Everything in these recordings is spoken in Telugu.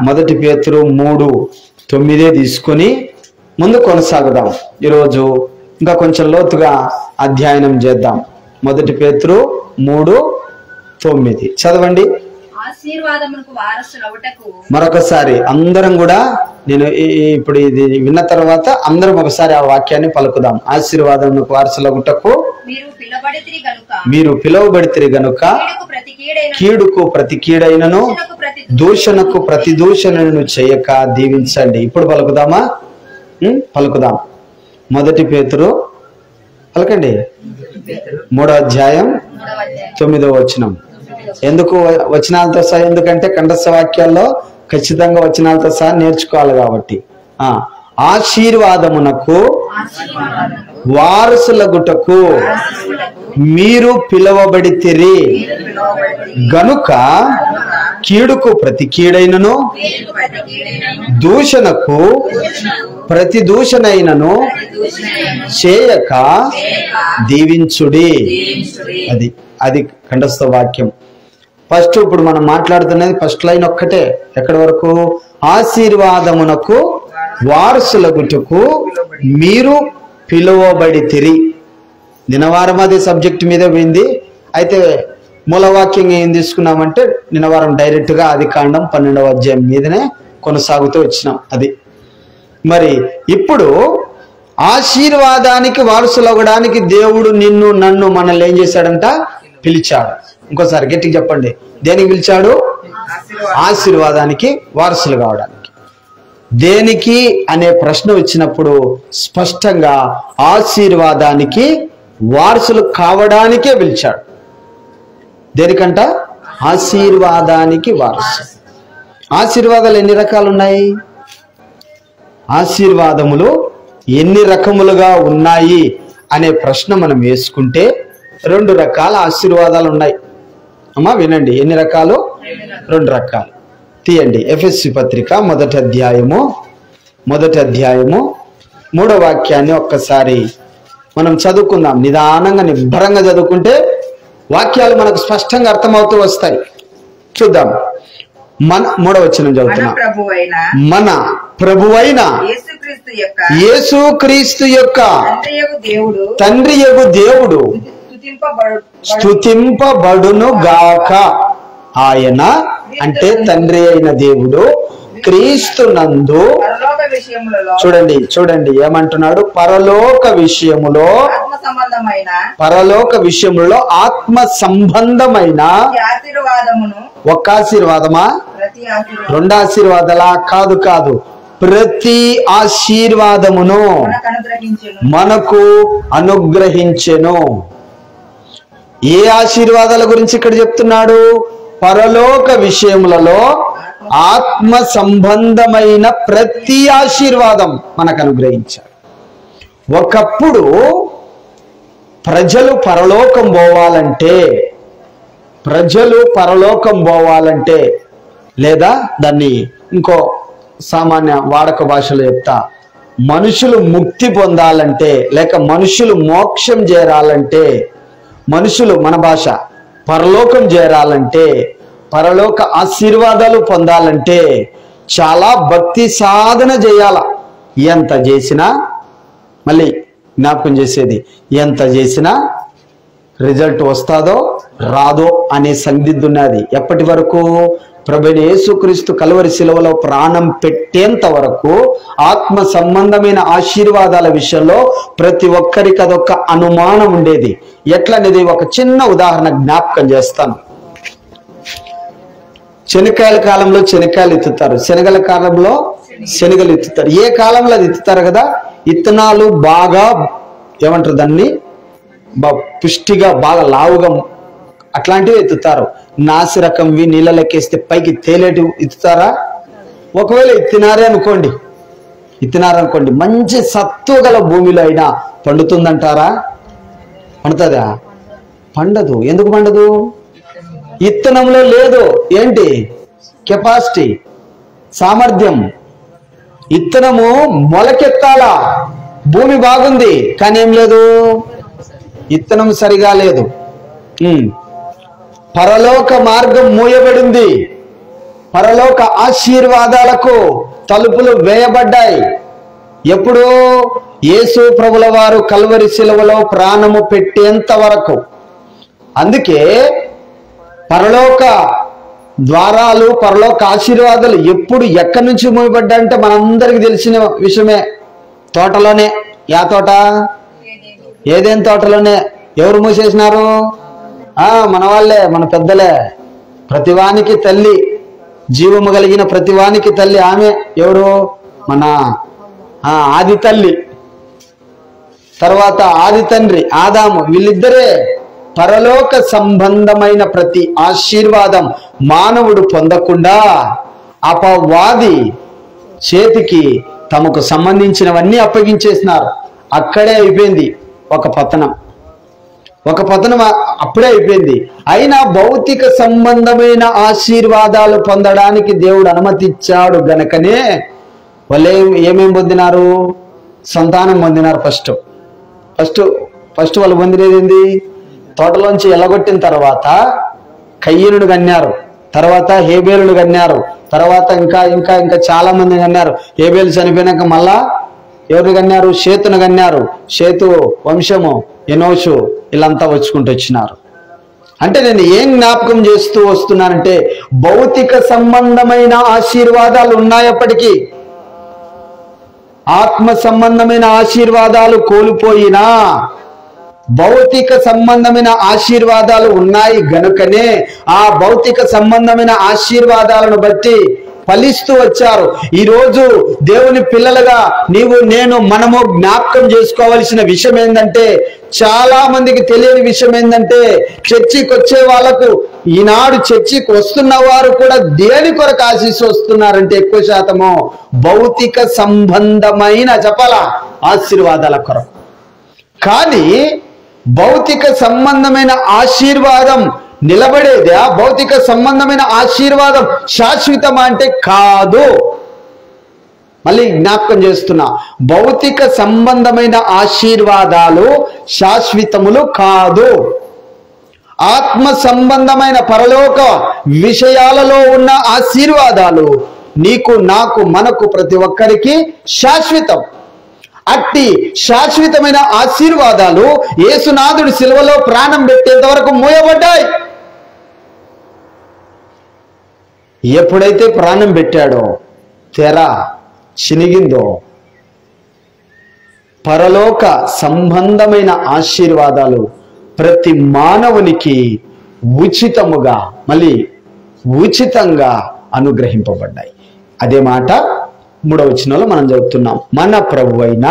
మొదటి పేతురు 3:9 తీసుకొని ముందు కొనసాగుదాం. ఈరోజు ఇంకా కొంచెం లోతుగా అధ్యయనం చేద్దాం. మొదటి పేతురు 3:9 చదవండి. మరొకసారి అందరం కూడా నేను ఇప్పుడు ఇది విన్న తర్వాత అందరం ఒకసారి ఆ వాక్యాన్ని పలుకుదాం. ఆశీర్వాదమునకు వారసులగుటకు మీరు పిలువబడితిరి గనుక కీడుకు ప్రతి కీడైనను దూషణకు ప్రతి దూషణను చేయక దీవించండి. ఇప్పుడు పలుకుదామా? పలుకుదాం. మొదటి పేతురు పలకండి. 3వ అధ్యాయం 9వ వచనం. ఎందుకు వచనాలతో సహా? ఎందుకంటే కంఠస్థ వాక్యాల్లో ఖచ్చితంగా వచనాలతో సహా నేర్చుకోవాలి కాబట్టి. ఆశీర్వాదమునకు వారసులగుటకు మీరు పిలువబడితిరి గనుక కీడుకు ప్రతి కీడైనను దూషణకు ప్రతి దూషణైనను చేయక దీవించుడి. అది కంఠస్థ వాక్యం. ఫస్ట్ ఇప్పుడు మనం మాట్లాడుతున్నది ఫస్ట్ లైన్ ఒక్కటే. ఎక్కడి వరకు? ఆశీర్వాదమునకు వారసులగుటకు మీరు పిలువబడితిరి. నిన్నవారం అదే సబ్జెక్ట్ మీద పోయింది. అయితే మూలవాక్యంగా ఏం తీసుకున్నామంటే నిన్నవారం డైరెక్ట్గా ఆదికాండం 12వ అధ్యాయం మీదనే కొనసాగుతూ వచ్చినాం. అది మరి ఇప్పుడు ఆశీర్వాదానికి వారసులవ్వడానికి దేవుడు నిన్ను నన్ను మనల్ని ఏం చేశాడంట? పిలిచాడు. ఇంకోసారి గట్టిగా చెప్పండి. దేనికి పిలిచాడు? ఆశీర్వాదానికి వారసులు కావడానికి. దేనికి అనే ప్రశ్న వచ్చినప్పుడు స్పష్టంగా ఆశీర్వాదానికి వారసులు కావడానికే పిలిచాడు. దేనికంట? ఆశీర్వాదానికి వారసు. ఆశీర్వాదాలు ఎన్ని రకాలు ఉన్నాయి? ఆశీర్వాదములు ఎన్ని రకములుగా ఉన్నాయి అనే ప్రశ్న మనం వేసుకుంటే 2 రకాల ఆశీర్వాదాలు ఉన్నాయి. అమ్మా వినండి. ఎన్ని రకాలు? 2 రకాలు. తీయండి. ఎఫెసీ పత్రిక మొదటి అధ్యాయము 3వ వాక్యాన్ని ఒక్కసారి మనం చదువుకుందాం. నిదానంగా నిబ్బరంగా చదువుకుంటే వాక్యాలు మనకు స్పష్టంగా అర్థమవుతూ వస్తాయి. చూద్దాం. 3వ వచనం చదువుతున్నాం. మన ప్రభువైన యేసుక్రీస్తు యొక్క తండ్రియగు దేవుడు స్తుతింపబడును గాక. ఆయన అంటే తండ్రి అయిన దేవుడు క్రీస్తునందు చూడండి ఏమంటున్నాడు? పరలోక విషయములో ఆత్మ సంబంధమైన ఒక్క ఆశీర్వాదమా? 2 ఆశీర్వాదాలా? కాదు. ప్రతి ఆశీర్వాదమును మనకు అనుగ్రహించెను. ఏ ఆశీర్వాదాల గురించి ఇక్కడ చెప్తున్నాడు? పరలోక విషయములలో ఆత్మ సంబంధమైన ప్రతి ఆశీర్వాదం మనకు అనుగ్రహించాడు. ఒకప్పుడు ప్రజలు పరలోకం పోవాలంటే లేదా దాన్ని ఇంకో సామాన్య వాడక భాషలో చెప్తా, మనుషులు ముక్తి పొందాలంటే లేక మనుషులు మోక్షం చేరాలంటే, మనుషులు మన భాష పరలోకం చేరాలంటే, పరలోక ఆశీర్వాదాలు పొందాలంటే చాలా భక్తి సాధన చేయాల. ఎంత చేసినా, మళ్ళీ జ్ఞాపకం చేసేది, ఎంత చేసినా రిజల్ట్ వస్తాదో రాదో అనే సందిగ్ధం ఉన్నది. ఎప్పటి వరకు? ప్రభువైన యేసుక్రీస్తు కలువరి శిలువలో ప్రాణం పెట్టేంత వరకు ఆత్మ సంబంధమైన ఆశీర్వాదాల విషయంలో ప్రతి ఒక్కరికి అదొక అనుమానం ఉండేది. ఎట్లనేది ఒక చిన్న ఉదాహరణ జ్ఞాపకం చేస్తాను. శనక్కాయల కాలంలో శనక్కాయలు ఎత్తుతారు, శనగల కాలంలో శనగలు ఎత్తుతారు. ఏ కాలంలో అది ఎత్తుతారు కదా, ఇత్తనాలు బాగా ఏమంటారు దాన్ని, పుష్టిగా బాగా లావుగా అట్లాంటివి ఎత్తుతారు. నాసి రకంవి నీళ్ళకెస్తే పైకి తేలేటి ఎత్తుతారా? ఒకవేళ ఎత్తినారనుకోండి మంచి సత్తువ గల భూమిలో అయినా పండుతుందంటారా? పండుతుందా? పండదు. ఎందుకు పండదు? ఇత్తనంలో లేదు. ఏంటి? కెపాసిటీ, సామర్థ్యం. ఇత్తనము మొలకెత్తాలా, భూమి బాగుంది కానీ ఏం లేదు, ఇత్తనం సరిగా లేదు. పరలోక మార్గం మూయబడింది. పరలోక ఆశీర్వాదాలకు తలుపులు వేయబడ్డాయి. ఎప్పుడు? యేసు ప్రభుల వారు కల్వరి శిలువలో ప్రాణము పెట్టేంత వరకు. అందుకే పరలోక ద్వారాలు, పరలోక ఆశీర్వాదాలు ఎప్పుడు ఎక్కడి నుంచి మూయబడ్డాయంటే మనందరికి తెలిసిన విషయమే. తోటలోనే. యా తోట? ఏదేని తోటలోనే. ఎవరు మూసేసినారు? మన వాళ్ళే, మన పెద్దలే. ప్రతివానికి తల్లి, జీవము కలిగిన ప్రతివానికి తల్లి ఆమె. ఎవరు? మన ఆది తల్లి, తర్వాత ఆది తండ్రి ఆదాము. వీళ్ళిద్దరే పరలోక సంబంధమైన ప్రతి ఆశీర్వాదం మానవుడు పొందకుండా అపవాది చేతికి తమకు సంబంధించినవన్నీ అప్పగించేసినారు. అక్కడే అయిపోయింది ఒక పతనం. అప్పుడే అయిపోయింది. అయినా భౌతిక సంబంధమైన ఆశీర్వాదాలు పొందడానికి దేవుడు అనుమతిచ్చాడు గనకనే వాళ్ళు ఏమేం పొందినారు? సంతానం పొందినారు. ఫస్ట్ వాళ్ళు పొందినది ఏంది? తోటలోంచి ఎల్లగొట్టిన తర్వాత కయ్యనుడు కన్నారు, తర్వాత హేబేలును కన్నారు, తర్వాత ఇంకా ఇంకా ఇంకా చాలా మంది కన్నారు. హేబేలు చనిపోయినాక మళ్ళా ఎవరిని కన్నారు? షేతును కన్నారు. షేతు వంశము ఎనోషు వీళ్ళంతా వచ్చుకుంటూ వచ్చినారు. అంటే నేను ఏం జ్ఞాపకం చేస్తూ వస్తున్నానంటే భౌతిక సంబంధమైన ఆశీర్వాదాలు ఉన్నాయప్పటికీ ఆత్మ సంబంధమైన ఆశీర్వాదాలు కోల్పోయినా భౌతిక సంబంధమైన ఆశీర్వాదాలు ఉన్నాయి గనుకనే ఆ భౌతిక సంబంధమైన ఆశీర్వాదాలను బట్టి ఫలిస్తూ వచ్చారు. ఈరోజు దేవుని పిల్లలుగా నీవు నేను మనము జ్ఞాపకం చేసుకోవాల్సిన విషయం ఏంటంటే, చాలా మందికి తెలియని విషయం ఏంటంటే, చర్చికి వచ్చే వాళ్ళకు ఈనాడు చర్చికి వస్తున్న వారు కూడా దేని కొరకు ఆశిస్తూ వస్తున్నారంటే ఎక్కువ శాతము భౌతిక సంబంధమైన చెప్పాలా ఆశీర్వాదాల కొరకు. కానీ భౌతిక సంబంధమైన ఆశీర్వాదం నిలబడేదే? భౌతిక సంబంధమైన ఆశీర్వాదం శాశ్వతమా అంటే కాదు. మళ్ళీ జ్ఞాపకం చేస్తున్నా, భౌతిక సంబంధమైన ఆశీర్వాదాలు శాశ్వతములు కాదు. ఆత్మ సంబంధమైన పరలోక విషయాలలో ఉన్న ఆశీర్వాదాలు నీకు, నాకు, మనకు, ప్రతి ఒక్కరికి శాశ్వతం. అట్టి శాశ్వతమైన ఆశీర్వాదాలు యేసునాథుడు సిలువలో ప్రాణం పెట్టేంత వరకు మూయబడ్డాయి. ఎప్పుడైతే ప్రాణం పెట్టాడో తెర చినిగిందో పరలోక సంబంధమైన ఆశీర్వాదాలు ప్రతి మానవునికి ఉచితముగా, మళ్ళీ ఉచితంగా అనుగ్రహింపబడ్డాయి. అదే మాట 3వ వచనంలో మనం చదువుతున్నాం. మన ప్రభువైన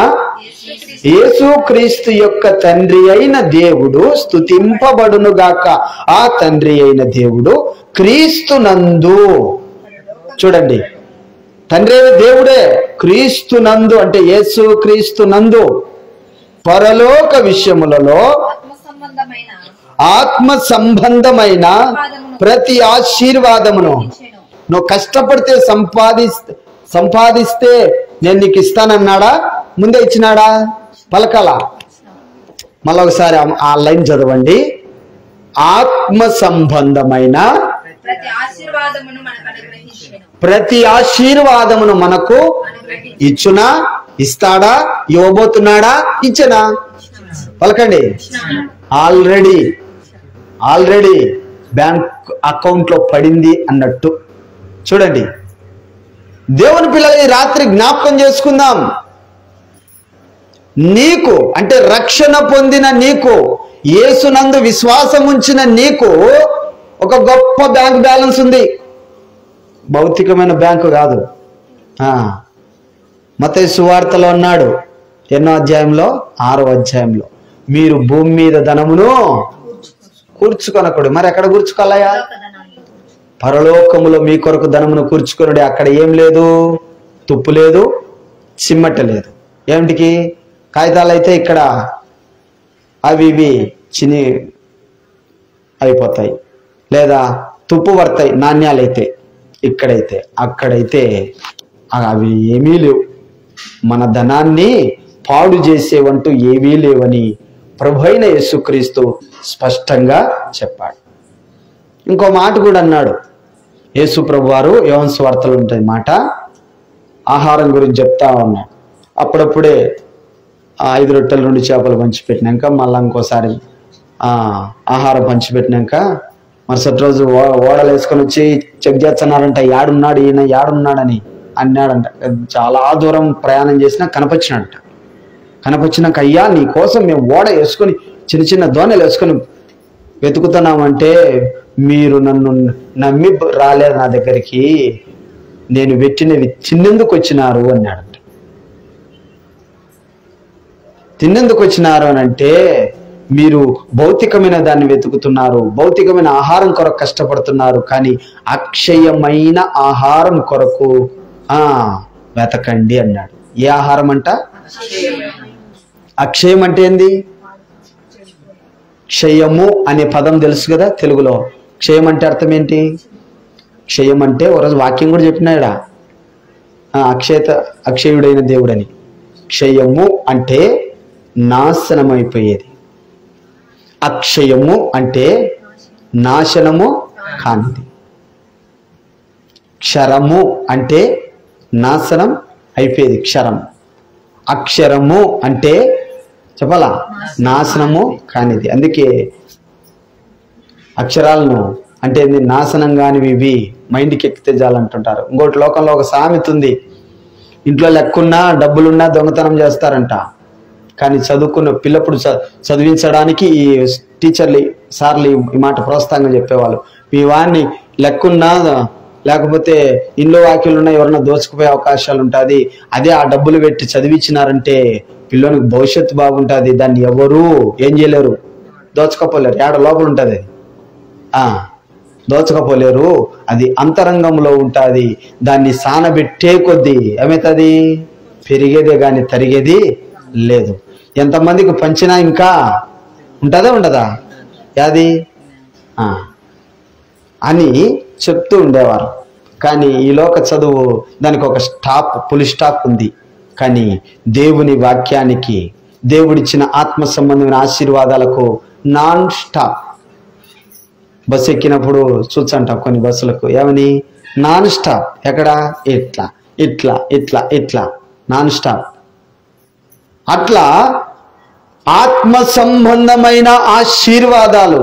యేసుక్రీస్తు యొక్క తండ్రి అయిన దేవుడు స్తుతింపబడును గాక. ఆ తండ్రి అయిన దేవుడు క్రీస్తునందు, చూడండి, తండ్రి అయిన దేవుడే క్రీస్తునందు అంటే యేసు క్రీస్తునందు పరలోక విషయములలో ఆత్మ సంబంధమైన ప్రతి ఆశీర్వాదమును నువ్వు కష్టపడితే సంపాదిస్తే నేను నీకు ఇస్తానన్నాడా? ముందే ఇచ్చినాడా? పలకాల. మళ్ళీ ఒకసారి ఆ లైన్ చదవండి. ఆత్మ సంబంధమైన ప్రతి ఆశీర్వాదమును మనకు ఇచ్చునా? ఇస్తాడా? ఇవ్వబోతున్నాడా? ఇచ్చనా? పలకండి. ఆల్రెడీ బ్యాంక్ అకౌంట్ లో పడింది అన్నట్టు. చూడండి, దేవుని పిల్లలు రాత్రి జ్ఞాపకం చేసుకుందాం. నీకు అంటే రక్షణ పొందిన నీకు, యేసునందు విశ్వాసం ఉంచిన నీకు ఒక గొప్ప బ్యాంక్ బ్యాలెన్స్ ఉంది. భౌతికమైన బ్యాంకు కాదు. మత్తయి సువార్తలో అన్నాడు, ఎన్నో అధ్యాయంలో? 6వ అధ్యాయంలో, మీరు భూమి మీద ధనమును కూర్చుకొనకూడదు. మరి ఎక్కడ కూర్చుకోవాలయా? పరలోకములో మీ కొరకు ధనమును కూర్చుకొనుడి. అక్కడ ఏం లేదు? తుప్పు లేదు, చిమ్మట లేదు. ఏమిటికి? కాగితాలు అయితే ఇక్కడ అవి ఇవి చిని అయిపోతాయి, లేదా తుప్పు పడతాయి. నాణ్యాలైతే ఇక్కడైతే, అక్కడైతే అవి ఏమీ లేవు. మన ధనాన్ని పాడు చేసేవంటూ ఏమీ లేవని ప్రభువైన యేసుక్రీస్తు స్పష్టంగా చెప్పాడు. ఇంకో మాట కూడా అన్నాడు, యేసు ప్రభు వారు యోహాను సువార్తలో ఉంటుంది మాట, ఆహారం గురించి చెప్తా ఉన్నాడు. అప్పుడప్పుడే 5 రొట్టెలు 2 చేపలు పంచిపెట్టినాక మళ్ళీ ఇంకోసారి ఆహారం పంచిపెట్టినాక మరుసటి రోజు ఓడలు వేసుకొని వచ్చి చెక్ చేస్తున్నారంట, యాడున్నాడు ఈయన, యాడున్నాడని అన్నాడంట. చాలా దూరం ప్రయాణం చేసినా కనపచ్చినాడంట. కనపచ్చినాక, అయ్యా నీ కోసం మేము ఓడ వేసుకొని చిన్న చిన్న దోణెలు వేసుకొని వెతుకుతున్నామంటే మీరు నన్ను నమ్మి రాలేదు నా దగ్గరికి, నేను పెట్టినవి తిన్నేందుకు వచ్చినారు అన్నాడంట. తిన్నేందుకు వచ్చినారు అని అంటే మీరు భౌతికమైన దాన్ని వెతుకుతున్నారు, భౌతికమైన ఆహారం కొరకు కష్టపడుతున్నారు, కానీ అక్షయమైన ఆహారం కొరకు వెతకండి అన్నాడు. ఏ ఆహారం అంట? అక్షయం అంటే ఏంది? క్షయము అనే పదం తెలుసు కదా తెలుగులో. క్షయం అంటే అర్థం ఏంటి? క్షయం అంటే ఒకరోజు వాక్యం కూడా చెప్పినాడా, అక్షయుడైన దేవుడని. క్షయము అంటే నాశనమైపోయేది, అక్షయము అంటే నాశనము కానిది. క్షరము అంటే నాశనం అయిపోయేది, క్షరం. అక్షరము అంటే చెప్పాలా, నాశనము కానిది. అందుకే అక్షరాలను అంటే నాశనం కానివి ఇవి మైండ్కి ఎక్కితే చాలంటుంటారు. ఇంకోటి లోకంలో ఒక సామెత ఉంది, ఇంట్లో లెక్కున్నా డబ్బులున్నా దొంగతనం చేస్తారంట. కానీ చదువుకున్న పిల్లప్పుడు చదివించడానికి ఈ టీచర్లు సార్లు ఈ మాట ప్రోత్సాహంగా చెప్పేవాళ్ళు, మీ వాడిని లెక్కున్నా లేకపోతే ఇంట్లో వాక్యాలున్నా ఎవరన్నా దోచుకుపోయే అవకాశాలు ఉంటుంది, అదే ఆ డబ్బులు పెట్టి చదివించినారంటే పిల్లోనికి భవిష్యత్తు బాగుంటుంది, దాన్ని ఎవరు ఏం చేయలేరు, దోచుకపోలేరు. ఏడ లోపల ఉంటుంది, దోచకపోలేరు. అది అంతరంగంలో ఉంటుంది. దాన్ని సానబెట్టే కొద్దీ ఏమవుతుంది, పెరిగేదే కానీ తరిగేది లేదు. ఎంతమందికి పంచినా ఇంకా ఉంటుందా ఉండదా అది అని చెప్తూ ఉండేవారు. కానీ ఈ లోక చదువు దానికి ఒక పులి స్టాప్ ఉంది. కానీ దేవుని వాక్యానికి, దేవుడిచ్చిన ఆత్మ సంబంధమైన ఆశీర్వాదాలకు నాన్ స్టాప్. బస్సు ఎక్కినప్పుడు చూచంటాం కొన్ని బస్సులకు ఏమని, నాన్ స్టాప్. ఎక్కడ? ఇట్లా ఇట్లా ఇట్లా ఇట్లా నాన్ స్టాప్. అట్లా ఆత్మ సంబంధమైన ఆశీర్వాదాలు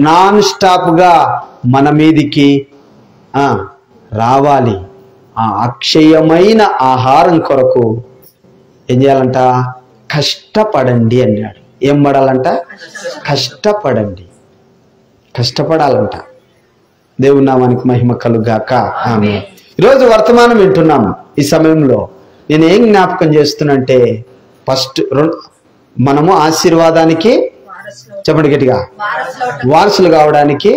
నాన్ స్టాప్గా మన మీదికి రావాలి. ఆ అక్షయమైన ఆహారం కొరకు ఏం చేయాలంట? కష్టపడండి అన్నాడు. ఏం పడాలంట? కష్టపడండి, కష్టపడాలంట. దేవుని నామానికి మహిమ కలుగాక. ఆమేన్. ఈరోజు వర్తమానం వింటున్నాం. ఈ సమయంలో నేను ఏం జ్ఞాపకం చేస్తున్నంటే, ఫస్ట్ మనము ఆశీర్వాదానికి, చెప్పండి గట్టిగా, వారసులు కావడానికి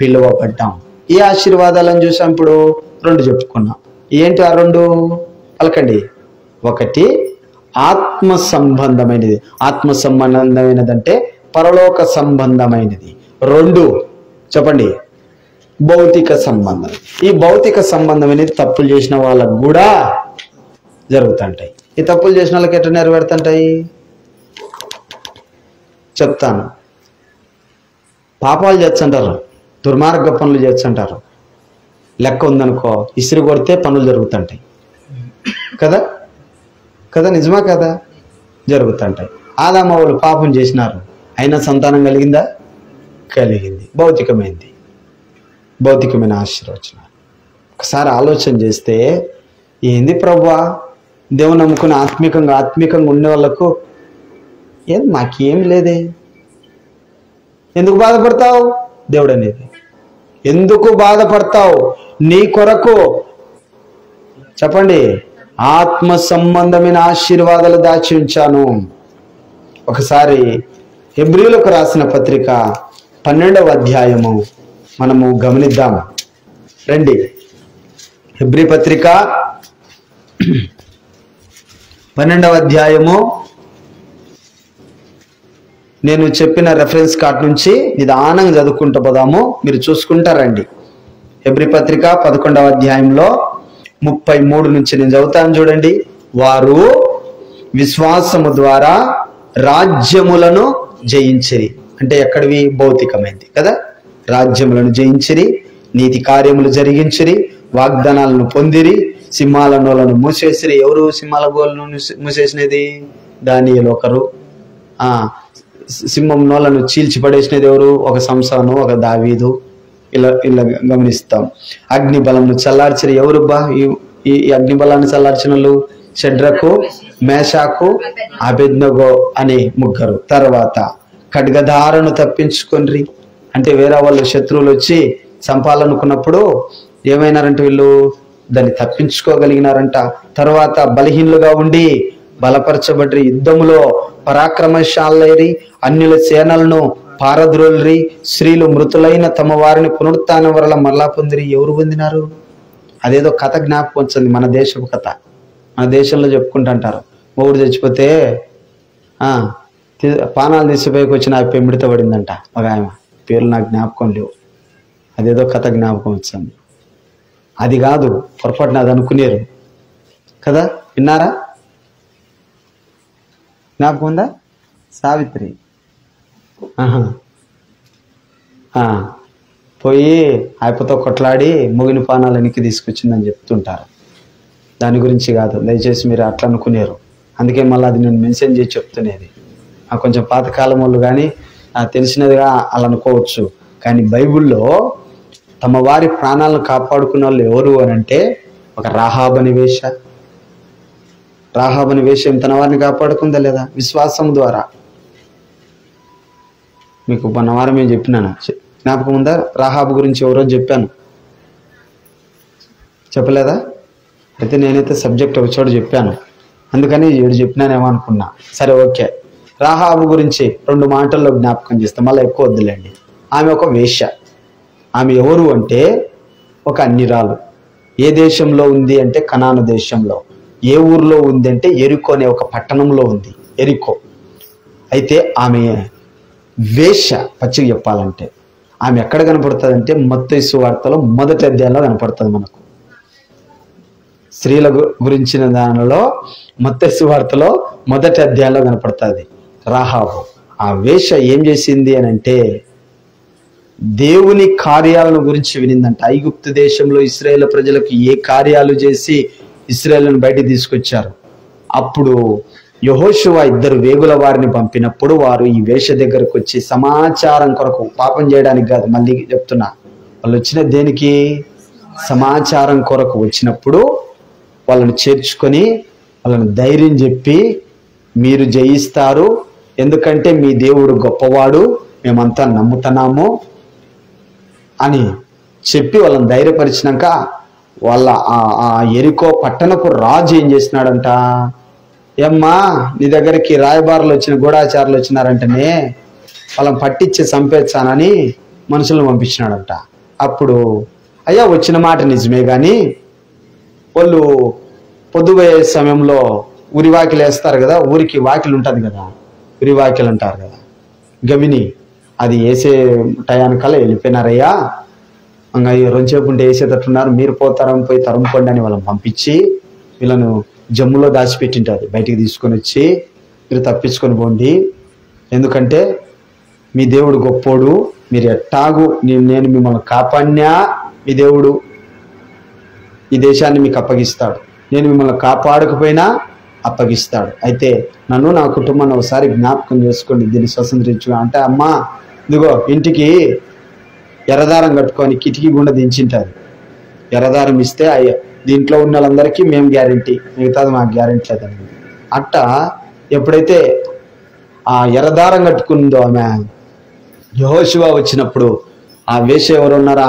పిలువబడ్డాం. ఈ ఆశీర్వాదాలను చూసాం. ఇప్పుడు 2 చెప్పుకున్నాం. ఏంటి ఆ 2? పలకండి. ఒకటి ఆత్మ సంబంధమైనది. ఆత్మ సంబంధమైనది అంటే పరలోక సంబంధమైనది. 2 చెప్పండి, భౌతిక సంబంధం. ఈ భౌతిక సంబంధమైనది తప్పులు చేసిన వాళ్ళకు కూడా జరుగుతుంటాయి. ఈ తప్పులు చేసిన వాళ్ళకి ఎట్లా నెరవేరుతుంటాయి చెప్తాను. పాపాలు చేస్తుంటారు, దుర్మార్గ పనులు చేస్తుంటారు. లెక్క ఉందనుకో, ఇసిరి కొడితే పనులు జరుగుతుంటాయి కదా కదా, నిజమా కదా? జరుగుతుంటాయి. ఆదామ వాళ్ళు పాపం చేసినారు, అయినా సంతానం కలిగిందా? కలిగింది. భౌతికమైంది, భౌతికమైన ఆశీర్వచనాలు. ఒకసారి ఆలోచన చేస్తే, ఏంది ప్రభువా, దేవుని నమ్ముకుని ఆత్మీకంగా ఉండే వాళ్ళకు మాకేం లేదే, ఎందుకు బాధపడతావు? దేవుడు అనేది, ఎందుకు బాధపడతావు? నీ కొరకు చెప్పండి, ఆత్మ సంబంధమైన ఆశీర్వాదాలు దాచి ఉంచాను. ఒకసారి హెబ్రీయులకు రాసిన పత్రిక 12వ అధ్యాయము మనము గమనిద్దాం. రండి, హెబ్రీ పత్రిక 12వ అధ్యాయము. నేను చెప్పిన రెఫరెన్స్ కార్డ్ నుంచి నిదానంగా చదువుకుంటూ పోదాము, మీరు చూసుకుంటారండి. హెబ్రీ పత్రిక 11వ అధ్యాయంలో 33 నుంచి నేను చదువుతాను, చూడండి. వారు విశ్వాసము ద్వారా రాజ్యములను జయించిరి. అంటే ఎక్కడివి? భౌతికమైంది కదా. రాజ్యములను జయించిరి, నీతి కార్యములు జరిగించిరి, వాగ్దానాలను పొందిరి, సింహాల నోలను మూసేసిరి. ఎవరు సింహాల గోలను మూసేసినది? దానియేలు ఒకరు. సింహం నోలను చీల్చి పడేసినది ఎవరు? ఒక సంసోను, ఒక దావీదు. ఇలా గమనిస్తాం. అగ్ని బలంను చల్లార్చిరి. ఎవరు బా ఈ అగ్ని బలాన్ని చల్లార్చిన వాళ్ళు? షడ్రకు, మేషాకు, అబేద్నెగో అనే ముగ్గురు. తర్వాత ఖడ్గధారను తప్పించుకొనిరి. అంటే వేరే వాళ్ళు శత్రువులు వచ్చి చంపాలనుకున్నప్పుడు ఏమైనారంటే వీళ్ళు దాన్ని తప్పించుకోగలిగినారంట. తర్వాత బలహీనులుగా ఉండి బలపరచబడ్రి, యుద్ధములో పరాక్రమశాలైరి, అన్యుల సేనలను పారద్రోల్రి, స్త్రీలు మృతులైన తమ వారిని పునరుత్థానం వల్ల మరలా పొందిరి. ఎవరు పొందినారు? అదేదో కథ జ్ఞాపకం వచ్చింది, మన దేశపు కథ. మన దేశంలో చెప్పుకుంటుంటారు, మొగుడు చచ్చిపోతే పానాలు తీసిపోయికి వచ్చిన ఆ పెంబిడితో పడిందంట ఒక ఆమె. పేర్లు నాకు జ్ఞాపకం లేవు, అదేదో కథ జ్ఞాపకం వచ్చింది. అది కాదు, పొరపాటున అది అనుకునేరు కదా. విన్నారా? జ్ఞాపకం ఉందా? సావిత్రి పోయి ఆయపతో కొట్లాడి మొగిన పానాలు వెనక్కి తీసుకొచ్చిందని చెప్తుంటారు. దాని గురించి కాదు, దయచేసి మీరు అట్లా అనుకునేరు. అందుకే మళ్ళీ అది నేను మెన్షన్ చేసి చెప్తునేది. కొంచెం పాతకాలం వాళ్ళు కానీ తెలిసినదిగా అలా అనుకోవచ్చు. కానీ బైబిల్లో తమ వారి ప్రాణాలను కాపాడుకున్న వాళ్ళు ఎవరు అని అంటే ఒక రాహాబని వేష. రాహాబని వేషం తన వారిని కాపాడుకుందా లేదా? విశ్వాసం ద్వారా. మీకు మొన్న వారం ఏం చెప్పినాను, జ్ఞాపకం ఉందా? రాహాబు గురించి ఎవరో చెప్పాను, చెప్పలేదా? అయితే నేనైతే సబ్జెక్ట్ ఒక చోట చెప్పాను, అందుకని ఏడు చెప్పినానేమో అనుకున్నా. సరే, ఓకే. రాహాబు గురించి 2 మాటల్లో జ్ఞాపకం చేస్తాం, మళ్ళీ ఎక్కువ వద్దులేండి. ఆమె ఒక వేశ్య. ఆమె ఎవరు అంటే ఒక అన్యురాలు. ఏ దేశంలో ఉంది అంటే కనాను దేశంలో. ఏ ఊర్లో ఉంది అంటే ఎరికో అనే ఒక పట్టణంలో ఉంది, ఎరికో. అయితే ఆమె వేశ్య. పచ్చిగా చెప్పాలంటే ఆమె ఎక్కడ కనపడుతుంది అంటే మత్తయి సువార్తలో మొదటి అధ్యాయంలో కనపడుతుంది మనకు. స్త్రీల గురించిన దానిలో మత్తయి సువార్తలో మొదటి అధ్యాయంలో కనపడుతుంది రాహాబు. ఆ వేశ్య ఏం చేసింది అని అంటే దేవుని కార్యాలను గురించి వినిందంట. ఐగుప్తు దేశంలో ఇశ్రాయేలు ప్రజలకు ఏ కార్యాలు చేసి ఇశ్రాయేలును బయటికి తీసుకొచ్చారు. అప్పుడు యెహోషువ 2 వేగుల వారిని పంపినప్పుడు వారు ఈ వేశ్య దగ్గరకు వచ్చి సమాచారం కొరకు, పాపం చేయడానికి కాదు, మళ్ళీ చెప్తున్నా, వాళ్ళు వచ్చిన దేనికి? సమాచారం కొరకు వచ్చినప్పుడు వాళ్ళని చేర్చుకొని వాళ్ళని ధైర్యం చెప్పి, మీరు జయిస్తారు, ఎందుకంటే మీ దేవుడు గొప్పవాడు, మేమంతా నమ్ముతున్నాము అని చెప్పి వాళ్ళని ధైర్యపరిచినాక వాళ్ళ ఆ ఎరికో పట్టణపు రాజు ఏం చేసినాడంట, ఏమ్మా నీ దగ్గరికి రాయబారులు వచ్చిన గూఢాచారులు వచ్చినారంటనే వాళ్ళని పట్టించి చంపేచ్చానని మనుషులను పంపించినాడంట. అప్పుడు అయ్యా వచ్చిన మాట నిజమే కానీ వాళ్ళు పొద్దుపోయే సమయంలో ఊరి వాకిలు వేస్తారు కదా, ఊరికి వాకిలు ఉంటుంది కదా, ఊరి వాకిలు అంటారు కదా, గవిని, అది వేసే టయానికల్లా వెళ్ళిపోయినారయ్యా, ఇంకా రొంచేపు ఉంటే వేసేటట్టున్నారు, మీరు పోయి తరుముకోండి అని వాళ్ళని పంపించి వీళ్ళను జమ్ములో దాచిపెట్టింటారు. బయటికి తీసుకొని వచ్చి మీరు తప్పించుకొని పోండి, ఎందుకంటే మీ దేవుడు గొప్పోడు, మీరు ఎట్టాగు నేను మిమ్మల్ని కాపాడినా మీ దేవుడు ఈ దేశాన్ని మీకు అప్పగిస్తాడు, నేను మిమ్మల్ని కాపాడకపోయినా అప్పగిస్తాడు. అయితే నన్ను నా కుటుంబాన్ని ఒకసారి జ్ఞాపకం చేసుకోండి, దీన్ని స్వతంత్రించుగా అంటే, అమ్మా ఇదిగో ఇంటికి ఎర్రదారం కట్టుకొని కిటికీ గుండా దించింటారు. ఎర్రదారం ఇస్తే దీంట్లో ఉన్న వాళ్ళందరికీ మేము గ్యారంటీ, మిగతాది మాకు గ్యారంటీ లేదండి. అట్ట ఎప్పుడైతే ఆ ఎర్రదారం కట్టుకుందో ఆమె, యెహోషువ వచ్చినప్పుడు ఆ వేశ్య ఎవరు ఉన్నారో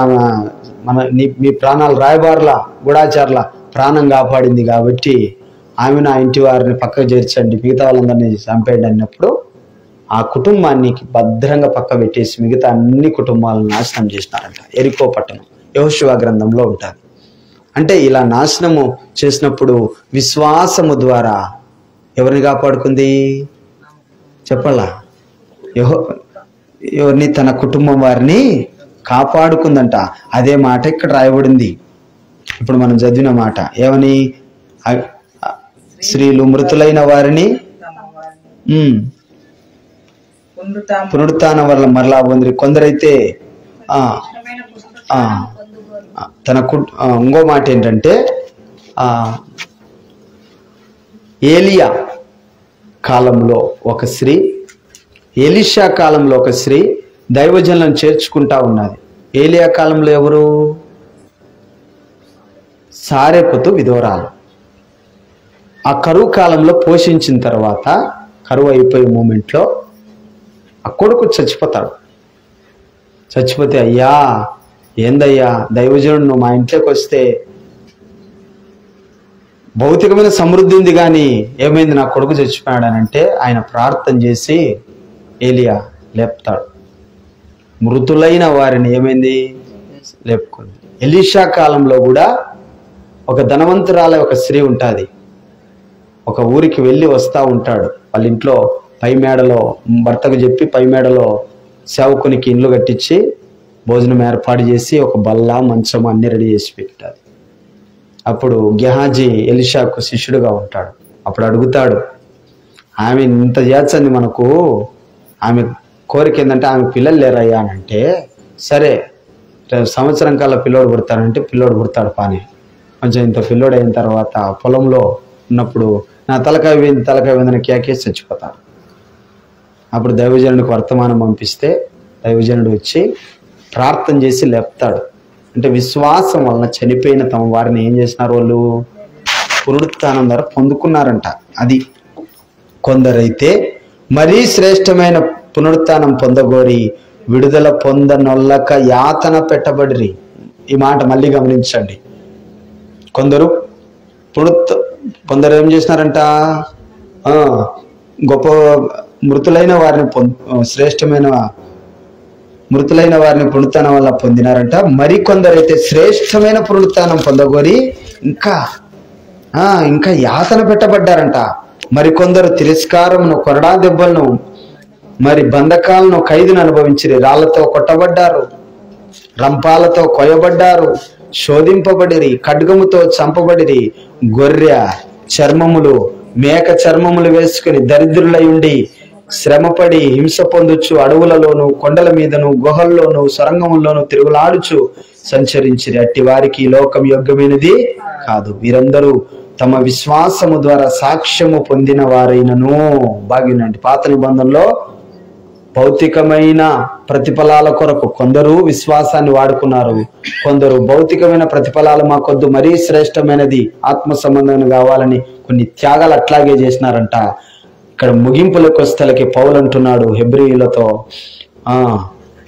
ఆమె మీ ప్రాణాలు రాయబారుల గూఢాచారుల ప్రాణం కాపాడింది కాబట్టి ఆమెను ఆ ఇంటి వారిని పక్కకు చేర్చండి, మిగతా వాళ్ళందరినీ చంపేయండి అన్నప్పుడు ఆ కుటుంబాన్ని భద్రంగా పక్క పెట్టేసి మిగతా అన్ని కుటుంబాలను నాశనం చేసినారంట. ఎరికో పట్టణం యెహోషువ గ్రంథంలో ఉంటుంది. అంటే ఇలా నాశనము చేసినప్పుడు విశ్వాసము ద్వారా ఎవరిని కాపాడుకుంది చెప్పాలా? ఎవరిని? తన కుటుంబం వారిని కాపాడుకుందంట. అదే మాట ఇక్కడ రాయబడింది, ఇప్పుడు మనం చదివిన మాట. ఏమని? స్త్రీలు మృతులైన వారిని పునరుత్థానం వల్ల మరలా పొందిరి. కొందరైతే ఇంకో మాట ఏంటంటే ఏలియా కాలంలో ఒక స్త్రీ, ఎలీషా కాలంలో ఒక స్త్రీ దైవజనులను చేర్చుకుంటా ఉన్నది. ఏలియా కాలంలో ఎవరు? సారెపుతు విధవరాలు. ఆ కరువు కాలంలో పోషించిన తర్వాత కరువు అయిపోయే మూమెంట్లో ఆ కొడుకు చచ్చిపోతాడు. చచ్చిపోతే, అయ్యా ఏందయ్యా దైవజనుడు నువ్వు మా ఇంట్లోకి వస్తే భౌతికమైన సమృద్ధి ఉంది కానీ ఏమైంది, నా కొడుకు చచ్చిపోయాడు అని అంటే ఆయన ప్రార్థన చేసి ఏలియా లేపుతాడు. మృతులైన వారిని ఏమైంది, లేపుకుంది. ఎలీషా కాలంలో కూడా ఒక ధనవంతురాల ఒక స్త్రీ ఉంటుంది. ఒక ఊరికి వెళ్ళి వస్తూ ఉంటాడు. వాళ్ళ ఇంట్లో పై మేడలో భర్తకు చెప్పి పై మేడలో సేవకునికి ఇండ్లు కట్టించి భోజనం ఏర్పాటు చేసి ఒక బల్ల మంచం అన్ని రెడీ చేసి పెట్టారు. అప్పుడు గెహాజీ ఎలీషాకు శిష్యుడుగా ఉంటాడు. అప్పుడు అడుగుతాడు, ఆమె ఇంత చేస్తుంది మనకు, ఆమె కోరిక ఏంటంటే ఆమె పిల్లలు లేరయ్యా అని అంటే, సరే సంవత్సరం కల్లా పిల్లోడు పుడతాడంటే పిల్లోడు పుడతాడు. పాని కొంచెం ఇంత పిల్లోడు అయిన తర్వాత పొలంలో ఉన్నప్పుడు నా తలకాయ వేందని కేకేసి చచ్చిపోతాడు. అప్పుడు దైవజనుడికి వర్తమానం పంపిస్తే దైవజనుడు వచ్చి ప్రార్థన చేసి లేపుతాడు. అంటే విశ్వాసం వలన చనిపోయిన తమ వారిని ఏం చేసినారు, వాళ్ళు పునరుత్థానం ద్వారా పొందుకున్నారంట. అది కొందరైతే మరీ శ్రేష్టమైన పునరుత్థానం పొందగోరి విడుదల పొందనొల్లక యాతన పెట్టబడిరి. ఈ మాట మళ్ళీ గమనించండి. కొందరు ఏం చేసినారంట, గొప్ప మృతులైన వారిని శ్రేష్టమైన మృతులైన వారిని పునరుత్థానం వల్ల పొందినారంట. మరికొందరైతే శ్రేష్టమైన పునరుత్థానం పొందగోరి ఇంకా యాతన పెట్టబడ్డారంట. మరికొందరు తిరస్కారమును, కొరడా దెబ్బలను, మరి బంధకాలను, ఖైదును అనుభవించిరి. రాళ్లతో కొట్టబడ్డారు, రంపాలతో కొయ్యబడ్డారు, శోధింపబడిరి, ఖడ్గముతో చంపబడిరి. గొర్రె చర్మములు, మేక చర్మములు వేసుకుని దరిద్రులై ఉండి శ్రమపడి హింస పొందుచు అడవులలోను, కొండల మీదను, గుహల్లోను, సొరంగముల్లోను తిరుగులాడుచు సంచరించిరి. అట్టి వారికి ఈ లోకం యోగ్యమైనది కాదు. వీరందరూ తమ విశ్వాసము ద్వారా సాక్ష్యము పొందిన వారైనను. బాగినండి, పాత నిబంధనలో భౌతికమైన ప్రతిఫలాల కొరకు కొందరు విశ్వాసాన్ని వాడుకున్నారు. కొందరు భౌతికమైన ప్రతిఫలాలు మాకొద్దు, మరీ శ్రేష్టమైనది ఆత్మ సంబంధం కావాలని కొన్ని త్యాగాలు అట్లాగే చేసినారంట. ఇక్కడ ముగింపులకు వస్తలకి పౌలు అంటున్నాడు హెబ్రీయులతో,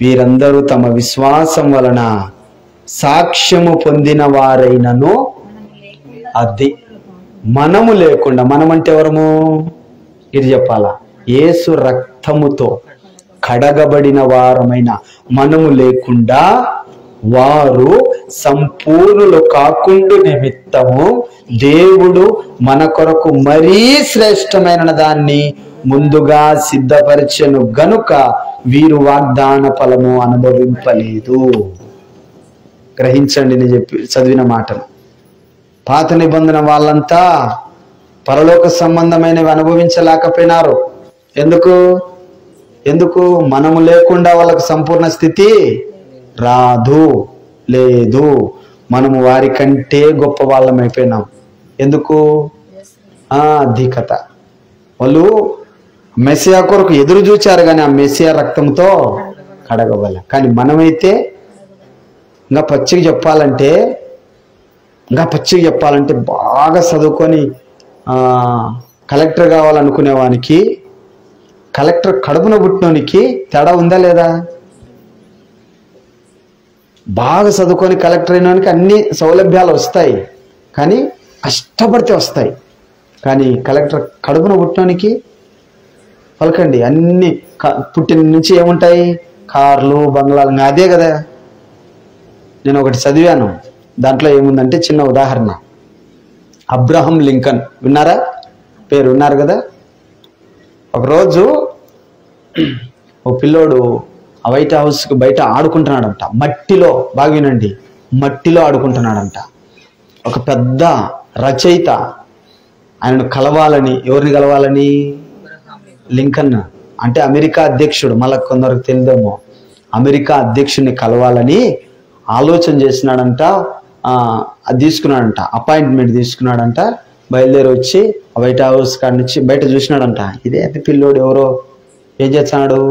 వీరందరూ తమ విశ్వాసం వలన సాక్ష్యము పొందిన వారైనను. అది మనము లేకుండా, మనమంటే ఎవరము, ఇది చెప్పాలా, యేసు రక్తముతో కడగబడిన వారమైన మనము లేకుండా వారు సంపూర్ణులు కాకుండా నిమిత్తము దేవుడు మన కొరకు మరీ శ్రేష్టమైన దాన్ని ముందుగా సిద్ధపరిచెను గనుక వీరు వాగ్దాన ఫలము అనుభవింపలేదు. గ్రహించండి నేను చదివిన మాటలు. పాత నిబంధన వాళ్ళంతా పరలోక సంబంధమైనవి అనుభవించలేకపోయినారు. ఎందుకు మనము లేకుండా వాళ్ళకు సంపూర్ణ స్థితి రాదు, లేదు. మనము వారి కంటే గొప్ప వాళ్ళం అయిపోయినాం. ఎందుకు? అధికత. వాళ్ళు మెస్సియా కొరకు ఎదురు చూచారు కానీ ఆ మెస్సియా రక్తంతో కడగవాలి. కానీ మనమైతే ఇంకా పచ్చిగా చెప్పాలంటే బాగా చదువుకొని కలెక్టర్ కావాలనుకునే వానికి కలెక్టర్ కడుపున పుట్టినోనికి తేడా ఉందా లేదా? బాగా చదువుకొని కలెక్టర్ అయినోనికి అన్ని సౌలభ్యాలు వస్తాయి, కానీ కష్టపడితే వస్తాయి. కానీ కలెక్టర్ కడుపున పుట్టినోనికి పలకండి అన్ని పుట్టిన నుంచి ఏముంటాయి, కార్లు, బంగ్లాలు. అదే కదా. నేను ఒకటి చదివాను, దాంట్లో ఏముందంటే చిన్న ఉదాహరణ. అబ్రహం లింకన్ విన్నారా? పేరు విన్నారు కదా. ఒకరోజు ఓ పిల్లోడు ఆ వైట్ హౌస్కి బయట ఆడుకుంటున్నాడంట. మట్టిలో, బాగా వినండి, మట్టిలో ఆడుకుంటున్నాడంట. ఒక పెద్ద రచయిత ఆయనను కలవాలని, ఎవరిని కలవాలని? లింకన్ అంటే అమెరికా అధ్యక్షుడు. మళ్ళీ కొందరికి తెలియదేమో, అమెరికా అధ్యక్షుడిని కలవాలని ఆలోచన చేసినాడంట, అది తీసుకున్నాడంట, అపాయింట్మెంట్ తీసుకున్నాడంట. బయలుదేరి వచ్చి వైట్ హౌస్ కాడ నుంచి బయట చూసినాడంట. ఇదే పిల్లోడు ఎవరో ఏం చేస్తున్నాడు,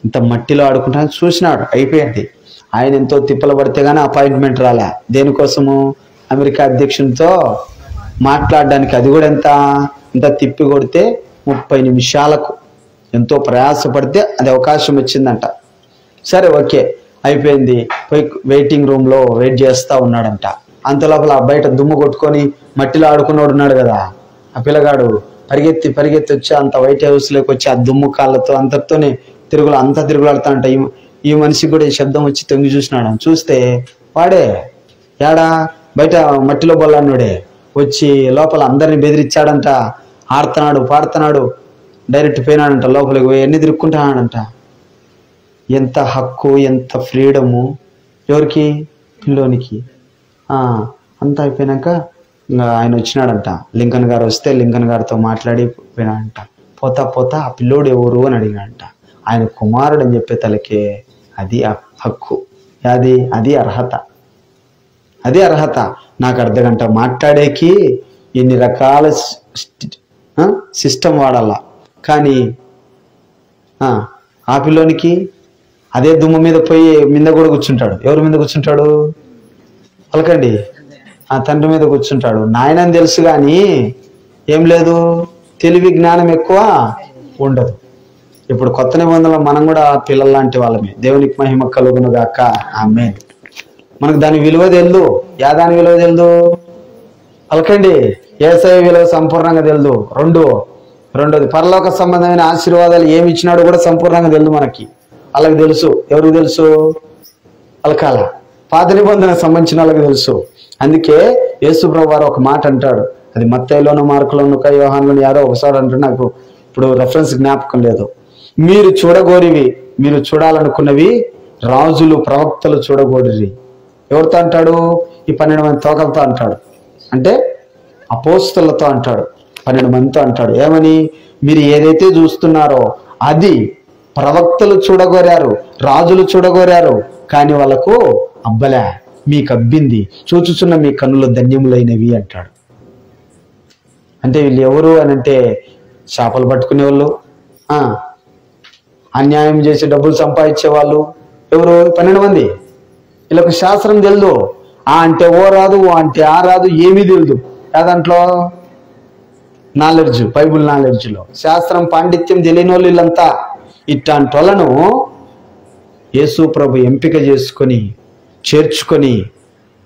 ఇంత మట్టిలో ఆడుకుంటాను చూసినాడు. అయిపోయింది. ఆయన ఎంతో తిప్పలు పడితే కానీ అపాయింట్మెంట్ రాలే. దేనికోసము? అమెరికా అధ్యక్షునితో మాట్లాడడానికి. అది కూడా ఇంత తిప్పి కొడితే 30 నిమిషాలకు ఎంతో ప్రయాసపడితే అది అవకాశం వచ్చిందంట. సరే, ఓకే, అయిపోయింది. పోయి వెయిటింగ్ రూమ్లో వెయిట్ చేస్తూ ఉన్నాడంట. అంత లోపల బయట దుమ్ము కొట్టుకొని మట్టిలో ఆడుకున్నాడు ఉన్నాడు కదా, ఆ పిల్లగాడు పరిగెత్తి వచ్చి అంత వైట్ హౌస్లోకి వచ్చి ఆ దుమ్ము కాళ్ళతో అంతటితోనే తిరుగులాడుతా అంట. ఈ మనిషికి కూడా ఈ శబ్దం వచ్చి తొంగి చూసినాడు. చూస్తే వాడే యాడా బయట మట్టిలో బొల్లాడుడే వచ్చి లోపల అందరిని బెదిరించాడంట. ఆడుతున్నాడు, పాడుతున్నాడు. డైరెక్ట్ పోయినాడంట లోపలికి పోయి అన్ని తిరుక్కుంటున్నాడంట. ఎంత హక్కు, ఎంత ఫ్రీడము ఎవరికి? పిల్లోనికి. అంతా అయిపోయినాక ఇంకా ఆయన వచ్చినాడంట. లింకన్ గారు వస్తే లింకన్ గారితో మాట్లాడి పోయినాడంట. పోతా ఆ పిల్లోడు ఎవరు అని అడిగాడంట. ఆయన కుమారుడు అని చెప్పే తలకే అది హక్కు, అది అర్హత. నాకు అర్ధగంట మాట్లాడేకి ఎన్ని రకాల సిస్టమ్ వాడాలా, కానీ ఆ పిల్లోనికి అదే దుమ్ము మీద పోయి మీద కూడా కూర్చుంటాడు. ఎవరి మీద కూర్చుంటాడు? పలకండి. ఆ తండ్రి మీద కూర్చుంటాడు. నాయనని తెలుసు కానీ ఏం లేదు, తెలివి జ్ఞానం ఎక్కువ ఉండదు. ఇప్పుడు కొత్త నిబంధనలో మనం కూడా పిల్లల లాంటి వాళ్ళమే. దేవునికి మహిమ కలుగును గాక. ఆమేన్. మనకు దాని విలువ తెలుదు. దాని విలువ తెలుదు? పలకండి. యేసయ్య విలువ సంపూర్ణంగా తెలుదు. రెండోది పరలోక సంబంధమైన ఆశీర్వాదాలు ఏమి ఇచ్చినాడో కూడా సంపూర్ణంగా తెలుదు మనకి. వాళ్ళకి తెలుసు. ఎవరికి తెలుసు? పలకాల. పాత నిబంధనకు సంబంధించిన వాళ్ళకి తెలుసు. అందుకే యేసు ప్రభువు వారు ఒక మాట అంటాడు. అది మత్తయిలోను, మార్కులోను, యోహానులోను యారో ఒకసారి అంటాడు. నాకు ఇప్పుడు రెఫరెన్స్ జ్ఞాపకం లేదు. మీరు చూడాలనుకున్నవి రాజులు, ప్రవక్తలు చూడగోరిరి. ఎవరితో అంటాడు? ఈ 12 మంది తోకలతో అంటాడు. అంటే అపోస్తలతో అంటాడు. 12 మందితో అంటాడు. ఏమని? మీరు ఏదైతే చూస్తున్నారో అది ప్రవక్తలు చూడగోరారు, రాజులు చూడగోరారు, కానీ వాళ్ళకు అబ్బలే, మీకు అబ్బింది, చూచుచున్న మీ కన్నులు ధన్యములైనవి అంటాడు. అంటే వీళ్ళు ఎవరు అని అంటే చేపలు పట్టుకునే వాళ్ళు, అన్యాయం చేసి డబ్బులు సంపాదించే వాళ్ళు. ఎవరు? 12 మంది. వీళ్ళకు శాస్త్రం తెలుదు. అంటే ఓ రాదు, అంటే ఆ రాదు, ఏమీ తెలుదు. దాంట్లో నాలెడ్జ్, బైబుల్ నాలెడ్జ్లో శాస్త్రం పాండిత్యం తెలియని వాళ్ళు వీళ్ళంతా. ఇట్లాంటి వాళ్ళను యేసు ప్రభు ఎంపిక చేసుకొని చేర్చుకొని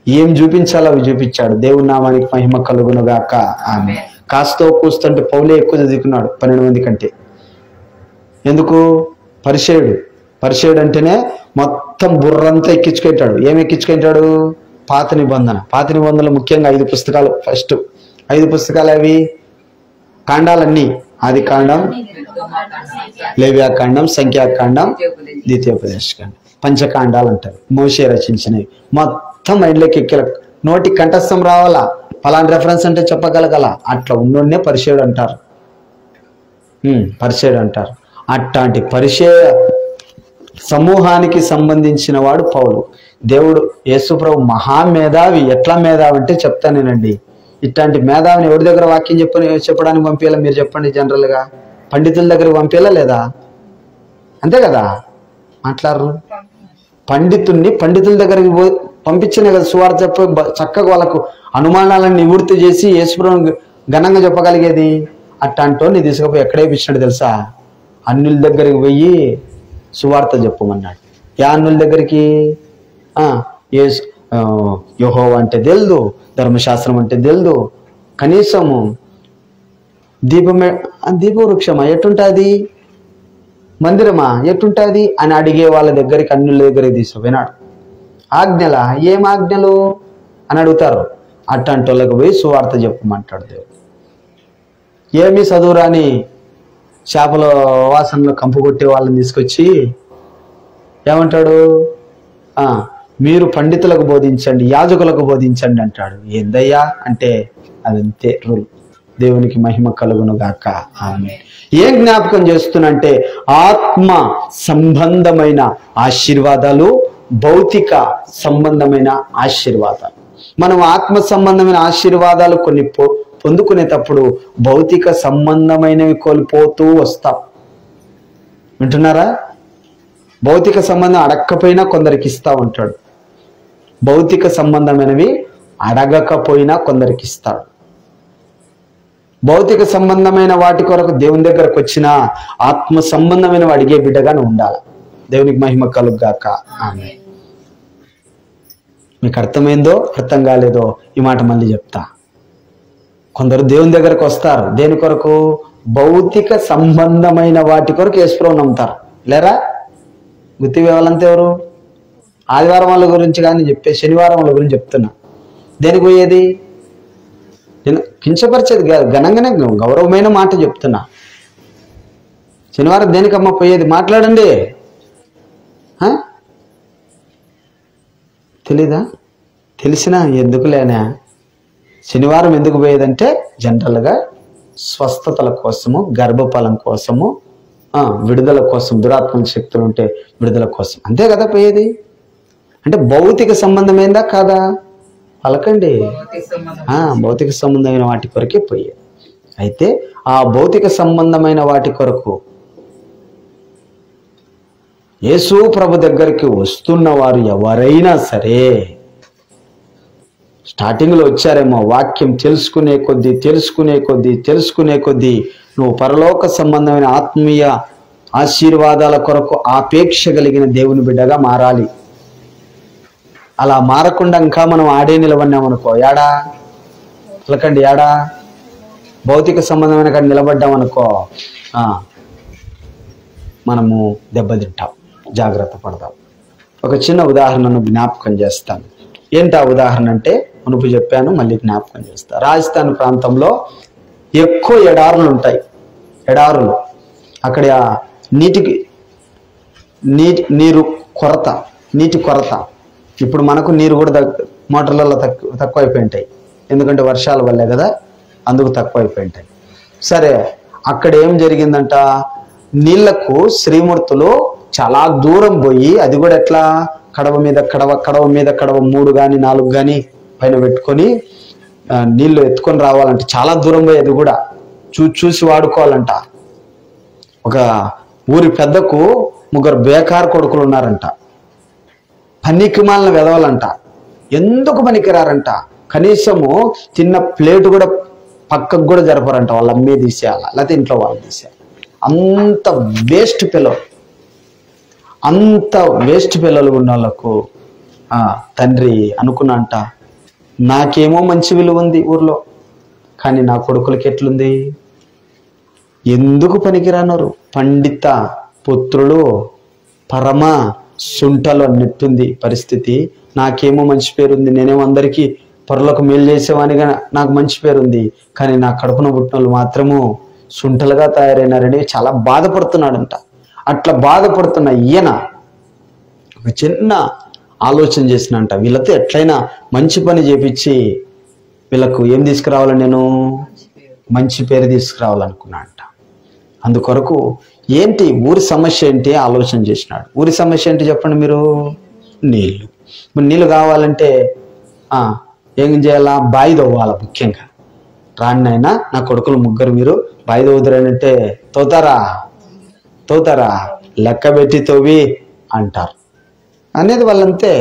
ఏం చూపించాలో అవి చూపించాడు. దేవుని నామానికి మహిమ కలుగును గాక. ఆమె కాస్తో కూస్తుంటే పౌలే ఎక్కువ చదువుకున్నాడు 12 మంది కంటే. ఎందుకు? పరిచయుడు అంటేనే మొత్తం బుర్రంతా ఎక్కించుకుంటాడు. ఏం ఎక్కించుకుంటాడు? పాత నిబంధనలు ముఖ్యంగా 5 పుస్తకాలు. ఫస్ట్ 5 పుస్తకాలు అవి కాండాలన్నీ. ఆది కాండం, లేవ్యాకాండం, సంఖ్యాకాండం, ద్వితీయోపదేశకాండం, పంచకాండాలు అంటారు. మోషే రచించినవి. మొత్తం మైండ్లోకి ఎక్కిల, నోటి కంఠస్థం రావాలా, పలాంటి రెఫరెన్స్ అంటే చెప్పగలగల. అట్లా ఉన్నోడినే పరిచయుడు అంటారు. అట్లాంటి పరిచయ సమూహానికి సంబంధించిన వాడు పౌలు. దేవుడు యేసుప్రభు మహామేధావి. ఎట్లా మేధావి అంటే చెప్తానేనండి. ఇట్లాంటి మేధావిని ఎవరి దగ్గర వాక్యం చెప్పడానికి పంపించాలా? మీరు చెప్పండి. జనరల్గా పండితుల దగ్గరకు పంపించాలా లేదా? అంతే కదా, మాట్లాడరు. పండితుల దగ్గరికి పంపించినే కదా సువార్త చెప్పి చక్కగా వాళ్ళకు అనుమానాలను నివృత్తి చేసి యేసుప్రభుని ఘనంగా చెప్పగలిగేది. అట్లాంటి తీసుకుపోయి ఎక్కడ వేయించినాడు తెలుసా? అన్యుల దగ్గరికి పోయి సువార్త చెప్పమన్నాడు. అన్యుల దగ్గరికి యెహోవా అంటే తెలుదు, ధర్మశాస్త్రం అంటే తెలుదు, కనీసము దీపవృక్షమా ఎట్టుంటుంది, మందిరమా ఎట్టుంటుంది అని అడిగే వాళ్ళ దగ్గరికి, అన్యుల దగ్గరికి తీసుకుపోయినాడు. ఆజ్ఞలా? ఏం ఆజ్ఞలు అని అడుగుతారు. అట్లాంటి వాళ్ళకి పోయి సువార్త చెప్పమంటాడు దేవుడు. ఏమి చదువురాని చేపల వాసనలో కంపు కొట్టే వాళ్ళని తీసుకొచ్చి ఏమంటాడు? మీరు పండితులకు బోధించండి, యాజకులకు బోధించండి అంటాడు. ఏందయ్యా అంటే అదంతే రూల్. దేవునికి మహిమ కలుగును గాక. ఆమె ఏం జ్ఞాపకం చేస్తున్నంటే ఆత్మ సంబంధమైన ఆశీర్వాదాలు భౌతిక సంబంధమైన ఆశీర్వాదాలు. మనం ఆత్మ సంబంధమైన ఆశీర్వాదాలు కొన్ని పొందుకునేటప్పుడు భౌతిక సంబంధమైనవి కోల్పోతూ వస్తాం. వింటున్నారా? భౌతిక సంబంధం అడగకపోయినా కొందరికి ఇస్తా ఉంటాడు, భౌతిక సంబంధమైనవి అడగకపోయినా కొందరికి ఇస్తాడు. భౌతిక సంబంధమైన వాటి కొరకు దేవుని దగ్గరకు వచ్చిన ఆత్మ సంబంధమైన అడిగే బిడ్డగానే ఉండాలి. దేవునికి మహిమ కలుగుగాక. ఆమేన్. మీకు అర్థమైందో అర్థం కాలేదో ఈ మాట మళ్ళీ చెప్తా. కొందరు దేవుని దగ్గరకు వస్తారు దేని కొరకు? భౌతిక సంబంధమైన వాటి కొరకు యేసుప్రభువు నమ్ముతారు. లేరా? గుత్తి వాళ్ళంతా ఎవరు? ఆదివారం వాళ్ళ గురించి కానీ శనివారం వాళ్ళ గురించి చెప్తున్నా. దేనికి పోయేది? నేను కించపరిచేది కాదు, ఘనంగానే గౌరవమైన మాట చెప్తున్నా. శనివారం దేనికమ్మ పోయేది? మాట్లాడండి. తెలీదా? తెలిసినా ఎందుకులేనా? శనివారం ఎందుకు పోయేదంటే జనరల్గా స్వస్థతల కోసము, గర్భఫలం కోసము, విడుదల కోసం, దురాత్మల శక్తులు ఉంటే విడుదల కోసం, అంతే కదా పోయేది. అంటే భౌతిక సంబంధమైందా కాదా? పలకండి. భౌతిక సంబంధమైన వాటి కొరకే పోయేది. అయితే ఆ భౌతిక సంబంధమైన వాటి కొరకు యేసు ప్రభు దగ్గరికి వస్తున్న వారు ఎవరైనా సరే, స్టార్టింగ్లో వచ్చారేమో వాక్యం తెలుసుకునే కొద్దీ నువ్వు పరలోక సంబంధమైన ఆత్మీయ ఆశీర్వాదాల కొరకు ఆపేక్ష కలిగిన దేవుని బిడ్డగా మారాలి. అలా మారకుండా ఇంకా మనం ఆడే నిలబడినామనుకో, యాడా పలకండి, యాడా భౌతిక సంబంధమైన కాడ నిలబడ్డామనుకో మనము దెబ్బతింటాం. జాగ్రత్త పడదాం. ఒక చిన్న ఉదాహరణను జ్ఞాపకం చేస్తాను. ఏంటి ఆ ఉదాహరణ అంటే, మునుపు చెప్పాను, మళ్ళీ జ్ఞాపకం చేస్తా. రాజస్థాన్ ప్రాంతంలో ఎక్కువ ఎడారులు ఉంటాయి. ఎడారులు అక్కడ నీటి కొరత. ఇప్పుడు మనకు నీరు కూడా మోటార్లలో తక్కువ అయిపోయి ఉంటాయి, ఎందుకంటే వర్షాల వల్లే కదా, అందుకు తక్కువ అయిపోయి ఉంటాయి. సరే, అక్కడ ఏం జరిగిందంట, నీళ్లకు శ్రీమూర్తులు చాలా దూరం పోయి, అది కూడా ఎట్లా, కడవ మీద కడవ 3 కానీ 4 కానీ పైన పెట్టుకొని నీళ్లు ఎత్తుకొని రావాలంట. చాలా దూరం పోయి అది కూడా చూసి వాడుకోవాలంట. ఒక ఊరి పెద్దకు 3 బేకార్ కొడుకులు ఉన్నారంట. పనికిమాలిన వెదవాలంట. ఎందుకు పనికిరారంట? కనీసము తిన్న ప్లేట్ కూడా పక్కకు కూడా జరపరంట. వాళ్ళ అమ్మే తీసేయాల, లేకపోతే ఇంట్లో వాళ్ళు తీసేయాలి. అంత వేస్ట్ పిల్లలు ఉన్న వాళ్ళకు తండ్రి అనుకున్నంట, నాకేమో మంచి విలువ ఉంది ఊర్లో, కానీ నా కొడుకులకి ఎట్లుంది? ఎందుకు పనికిరానరు? పండిత పుత్రులు పరమ సుంటలు అన్నట్టుంది పరిస్థితి. నాకేమో మంచి పేరుంది, నేనేమో అందరికీ పరులకు మేలు చేసేవానిగా నాకు మంచి పేరుంది, కానీ నా కడుపున పుట్టినోళ్ళు మాత్రము సుంటలుగా తయారైనారని చాలా బాధపడుతున్నాడంట. అట్లా బాధపడుతున్న ఈయన ఒక చిన్న ఆలోచన చేసినంట, వీళ్ళతో ఎట్లయినా మంచి పని చేపించి వీళ్ళకు ఏం తీసుకురావాలని, నేను మంచి పేరు తీసుకురావాలనుకున్నా అంట. అందుకొరకు ఏంటి ఊరి సమస్య ఏంటి ఆలోచన చేసినాడు. ఊరి సమస్య ఏంటి చెప్పండి మీరు? నీళ్ళు. మరి నీళ్ళు కావాలంటే ఏం చేయాలా? బావి తవ్వాలా. ముఖ్యంగా రాన్నైనా నా కొడుకులు 3 మీరు బావి తవ్వుతారంటే తవ్వుతారా లెక్క పెట్టి తవ్వి అంటారు అనేది వాళ్ళంతే.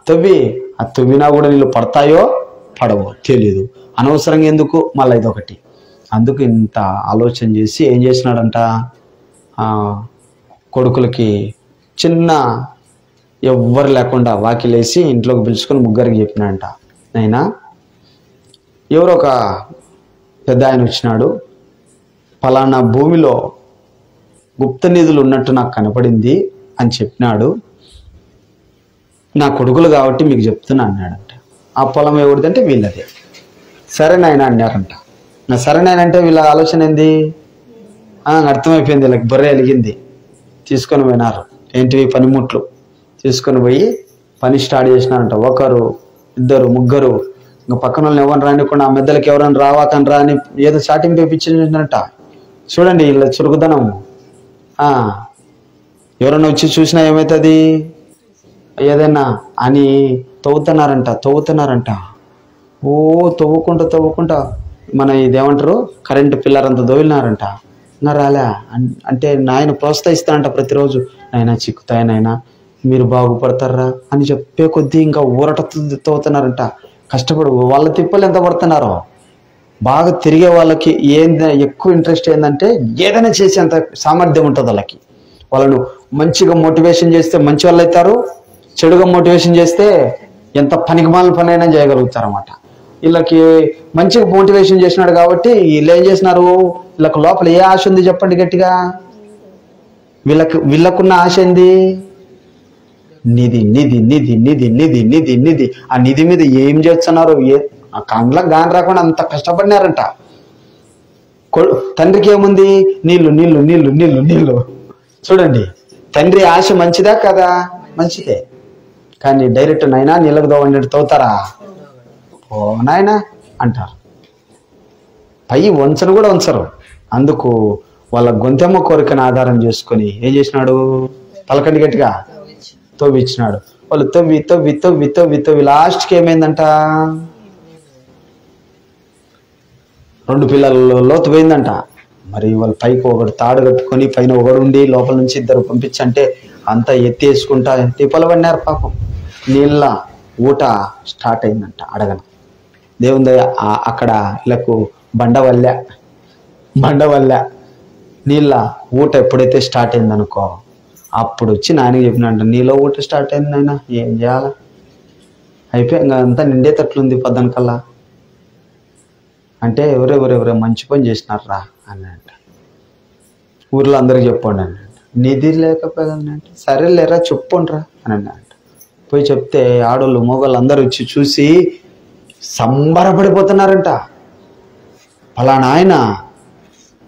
తవ్వి ఆ తవ్వినా కూడా నీళ్ళు పడతాయో పడవో తెలీదు, అనవసరంగా ఎందుకు మళ్ళీ ఇదొకటి. అందుకు ఇంత ఆలోచన చేసి ఏం చేసినాడంట, కొడుకులకి చిన్న ఎవ్వరు లేకుండా వాకిలేసి ఇంట్లోకి పిలుచుకొని 3కి చెప్పినాడంట, నైనా ఎవరో ఒక పెద్ద ఆయన వచ్చినాడు, పలానా భూమిలో గుప్త నిధులు ఉన్నట్టు నాకు కనపడింది అని చెప్పినాడు, నా కొడుకులు కాబట్టి మీకు చెప్తున్నా అన్నాడంట. ఆ పొలం ఎవరిదంటే వీళ్ళదే. సరే నాయన అన్నారంట. నా సరే నాయన అంటే వీళ్ళ ఆలోచన ఏంది? అర్థమైపోయింది, వీళ్ళకి బుర్ర వెలిగింది. తీసుకొని పోయినారు. ఏంటివి? పనిముట్లు తీసుకొని పోయి పని స్టార్ట్ చేసినారంట. 1 2 3 ఇంకా పక్కన వాళ్ళని ఎవరిని రానికుండా ఆ మెద్దలకి ఎవరైనా రావాకని రా అని ఏదో స్టార్టింగ్ పేపించారంట. చూడండి వీళ్ళ చురుకుదనం. ఎవరైనా వచ్చి చూసినా ఏమవుతుంది? ఏదైనా అని తవ్వుతున్నారంట. ఓ తవ్వుకుంటా మన ఇదేమంటారు కరెంటు పిల్లర్ అంతా తవ్వినారంట. ఇంకా రాలే అంటే నాయన ప్రోత్సహిస్తానంట ప్రతిరోజు, నాయన చిక్కుతాయి నాయన, మీరు బాగుపడతారా అని చెప్పే కొద్దీ ఇంకా ఊరట తవ్వుతున్నారంట. కష్టపడు వాళ్ళ తిప్పలు ఎంత పడుతున్నారో. బాగా తిరిగే వాళ్ళకి ఎక్కువ ఇంట్రెస్ట్ ఏంటంటే ఏదైనా చేసేంత సామర్థ్యం ఉంటుంది వాళ్ళకి. వాళ్ళను మంచిగా మోటివేషన్ చేస్తే మంచి వాళ్ళు అవుతారు, చెడుగా మోటివేషన్ చేస్తే ఎంత పనికిమాలిన పని అయినా చేయగలుగుతారు అన్నమాట. వీళ్ళకి మంచిగా మోటివేషన్ చేసినాడు కాబట్టి వీళ్ళు ఏం చేసినారు, వీళ్ళకి లోపల ఏ ఆశ ఉంది చెప్పండి గట్టిగా? వీళ్ళకున్న ఆశ ఏంది? నిధి నిధి నిధి నిధి నిధి నిధి నిధి. ఆ నిధి మీద ఏం చేస్తున్నారు? ఆ కండ్లకు గాని రాకుండా అంత కష్టపడినారంట. తండ్రికి ఏముంది? నీళ్లు నీళ్లు నీళ్లు నీళ్లు నీళ్లు. చూడండి, తండ్రి ఆశ మంచిదా కదా? మంచిదే. కానీ డైరెక్ట్ నాయనా నీళ్ళకు దోవండి తోతారా? ఓ నాయనా అంటారు. పై వంచను కూడా వంచరు. అందుకు వాళ్ళ గొంతెమ్మ కోరికను ఆధారం చేసుకొని ఏం చేసినాడు? పలకండి గట్టిగా తవ్విచ్చినాడు. వాళ్ళు తవ్వి తవ్వి తవ్వి తవ్వి తవ్వి లాస్ట్కి ఏమైందంట? 2 పిల్లల లోతు పోయిందంట. మరి వాళ్ళు పైకి ఒకడు తాడు కట్టుకొని పైన ఒకడు ఉండి లోపల నుంచి 2 పంపించంటే అంతా ఎత్తేసుకుంటా తిప్పలు పడినారు పాపం. నీళ్ళ ఊట స్టార్ట్ అయిందంట. అడగను దేవుని దయ అక్కడ వీళ్ళకు బండవల్ల నీళ్ళ ఊట ఎప్పుడైతే స్టార్ట్ అయిందనుకో, అప్పుడు వచ్చి నాయనకి చెప్పినంట, నీలో ఊట స్టార్ట్ అయింది నాయన, ఏం చేయాలి? అయిపోయి ఇంకా అంతా నిండేటట్లుంది పొద్దునకల్లా అంటే ఎవరెవరెవరే మంచి పని చేసినారా అని అంట. ఊర్లో అందరికి చెప్పండి అని అంట. నిధి లేకపోయిందంటే సరే లేరా చెప్పుండ్రా అని అంట. పోయి చెప్తే ఆడోళ్ళు మగవాళ్ళు అందరూ వచ్చి చూసి సంబరపడిపోతున్నారంట. ఫలానా ఆయన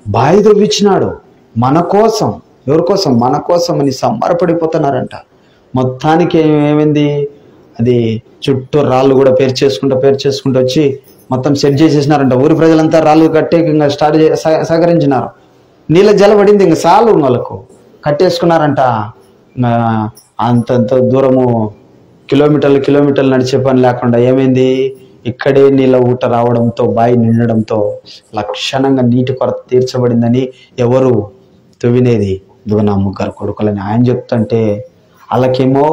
బావి తవ్విచ్చినాడు మన కోసం. ఎవరి కోసం? మన కోసం అని సంబరపడిపోతున్నారంట. మొత్తానికి ఏమైంది? అది చుట్టూ రాళ్ళు కూడా పేర్చేసుకుంటూ వచ్చి మొత్తం సెట్ చేసేసినారంట. ఊరి ప్రజలంతా రాళ్ళు కట్టే ఇంకా సహకరించినారు. నీళ్ళ జల పడింది, ఇంకా సాలు వాళ్ళకు కట్టేసుకున్నారంట. అంతంత దూరము కిలోమీటర్లు నడిచే పని లేకుండా ఏమైంది? ఇక్కడే నీళ్ళ ఊట రావడంతో, బావి నిండడంతో లక్షణంగా నీటి కొరత తీర్చబడిందని ఎవరు తవ్వినేది? ఇదిగో నా 3 కొడుకులని ఆయన చెప్తుంటే వాళ్ళకేమో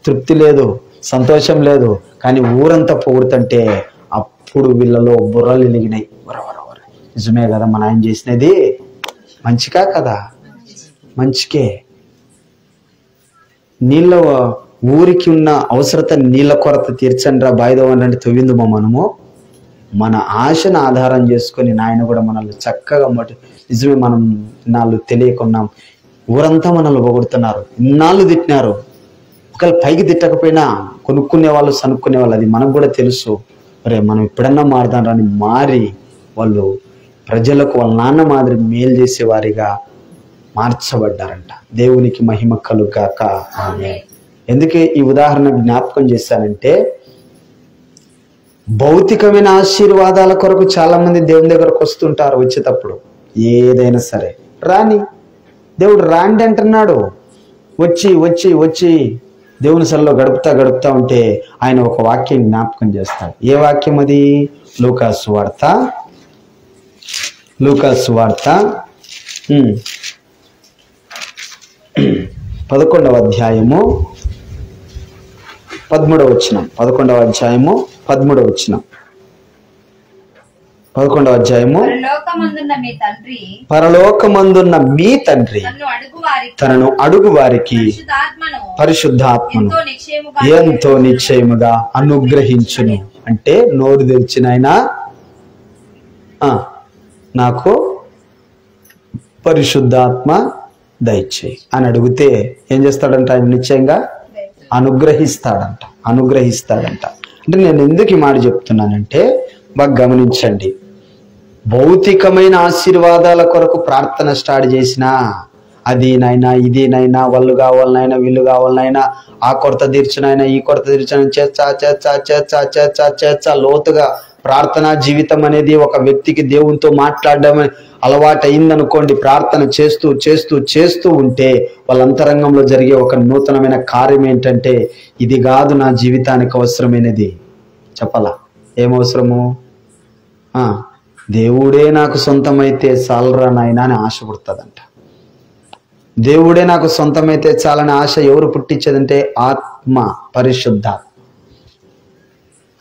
తృప్తి లేదు, సంతోషం లేదు. కానీ ఊరంతా పొగుడుతుంటే అప్పుడు వీళ్ళలో బుర్రలు ఎలిగినాయి. నిజమే కదా మన ఆయన చేసినది మంచిగా కదా? మంచికే. నీళ్ళ ఊరికి ఉన్న అవసరత నీళ్ళ కొరత తీర్చండి రా బాయిదోవనంటే తవ్విందుమో మనము. మన ఆశను ఆధారం చేసుకొని నాయన కూడా మనల్ని చక్కగా నిజమే మనం ఇన్నాళ్ళు తెలియకున్నాం. ఊరంతా మనల్ని పొగుడుతున్నారు, ఇన్నాళ్ళు తిట్టినారు. ఒకవేళ పైకి తిట్టకపోయినా కొనుక్కునే వాళ్ళు సనుక్కునే వాళ్ళు అది మనకు కూడా తెలుసు. అరే మనం ఎప్పుడన్నా మారుదాం రాని మారి వాళ్ళు ప్రజలకు వాళ్ళ నాన్న మాదిరి మేలు చేసేవారిగా మార్చబడ్డారంట. దేవునికి మహిమ కలుగాక. ఆమేన్. ఎందుకే ఈ ఉదాహరణ జ్ఞాపకం చేశానంటే భౌతికమైన ఆశీర్వాదాల కొరకు చాలా మంది దేవుని దగ్గరకు వస్తుంటారు. వచ్చేటప్పుడు ఏదైనా సరే రాని, దేవుడు రాండి అంటున్నాడు. వచ్చి వచ్చి వచ్చి దేవుని సన్నిధిలో గడుపుతా ఉంటే ఆయన ఒక వాక్యం జ్ఞాపకం చేస్తాడు. ఏ వాక్యం అది? లూకాసు వార్త 11వ అధ్యాయము 13వ వచనం. 11వ అధ్యాయము 13వ వచనం. 11వ అధ్యాయము. పరలోకమందున్న మీ తండ్రి తనను అడుగు వారికి పరిశుద్ధాత్మను ఎంతో నిశ్చయముగా అనుగ్రహించును. అంటే నోరు తెరిచిన ఆయన నాకు పరిశుద్ధాత్మ దయచేయి అని అడిగితే ఏం చేస్తాడంట? ఆయన నిశ్చయంగా అనుగ్రహిస్తాడంట. అంటే నేను ఎందుకు ఈ మాట చెప్తున్నానంటే బాగా గమనించండి. భౌతికమైన ఆశీర్వాదాల కొరకు ప్రార్థన స్టార్ట్ చేసినా అది నైనా ఇది నైనా, వాళ్ళు కావాలనైనా వీళ్ళు కావాలనైనా, ఆ కొరత తీర్చునైనా ఈ కొరత తీర్చునైనా చేచ్చా లోతుగా ప్రార్థనా జీవితం అనేది ఒక వ్యక్తికి దేవునితో మాట్లాడడం అలవాటు అయిందనుకోండి, ప్రార్థన చేస్తూ చేస్తూ చేస్తూ ఉంటే వాళ్ళ అంతరంగంలో జరిగే ఒక నూతనమైన కార్యం ఏంటంటే, ఇది కాదు నా జీవితానికి అవసరమైనది. చెప్పాలా ఏమవసరము? దేవుడే నాకు సొంతమైతే చాలరా నాయనా అని ఆశ పుడుతుందంట. దేవుడే నాకు సొంతమైతే చాలని ఆశ ఎవరు పుట్టించేదంటే ఆత్మ, పరిశుద్ధ.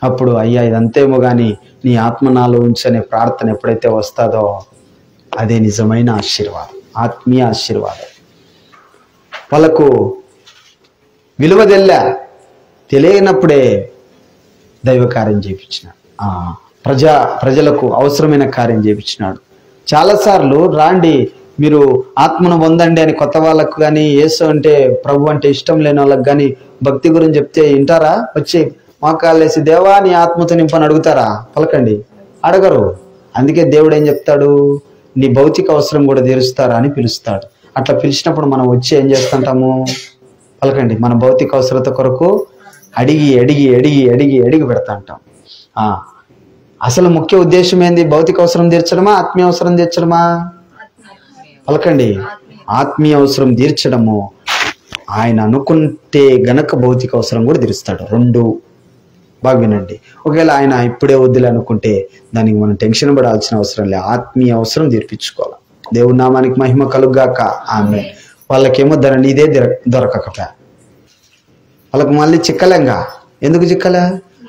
అప్పుడు అయ్యా ఇదంతేమో కానీ నీ ఆత్మ నాలో ఉంచనే ప్రార్థన ఎప్పుడైతే వస్తుందో అదే నిజమైన ఆశీర్వాదం, ఆత్మీయ ఆశీర్వాదం. వాళ్ళకు విలువ తెలియనప్పుడే దైవ కార్యం చేయించినాడు, ప్రజలకు అవసరమైన కార్యం చేయించినాడు. చాలాసార్లు రాండి మీరు ఆత్మను పొందండి అని కొత్త వాళ్ళకు కానీ, యేసు అంటే ప్రభు అంటే ఇష్టం లేని వాళ్ళకి కానీ భక్తి గురించి చెప్తే వింటారా? వచ్చి మోకాళ్ళేసి దేవా నీ ఆత్మతో నింపని అడుగుతారా? పలకండి, అడగరు. అందుకే దేవుడు ఏం చెప్తాడు, నీ భౌతిక అవసరం కూడా తీరుస్తారా అని పిలుస్తాడు. అట్లా పిలిచినప్పుడు మనం వచ్చి ఏం చేస్తుంటాము? పలకండి, మన భౌతిక అవసరత కొరకు అడిగి అడిగి అడిగి అడిగి అడిగి పెడతా ఉంటాం. అసలు ముఖ్య ఉద్దేశం ఏంది? భౌతిక అవసరం తీర్చడమా, ఆత్మీయ అవసరం తీర్చడమా? పలకండి, ఆత్మీయ అవసరం తీర్చడము. ఆయన అనుకుంటే గనక భౌతిక అవసరం కూడా తీరుస్తాడు. రెండు బాగా వినండి. ఒకవేళ ఆయన ఇప్పుడే వద్దులే అనుకుంటే దానికి మనం టెన్షన్ పడాల్సిన అవసరం లేదు. ఆత్మీయ అవసరం తీర్పించుకోవాలి. దేవుని నామానికి మహిమ కలుగాక. ఆమె వాళ్ళకేమో ధరని ఇదే దొరకకపోయా, వాళ్ళకు మళ్ళీ చిక్కలేంగా. ఎందుకు చిక్కలే?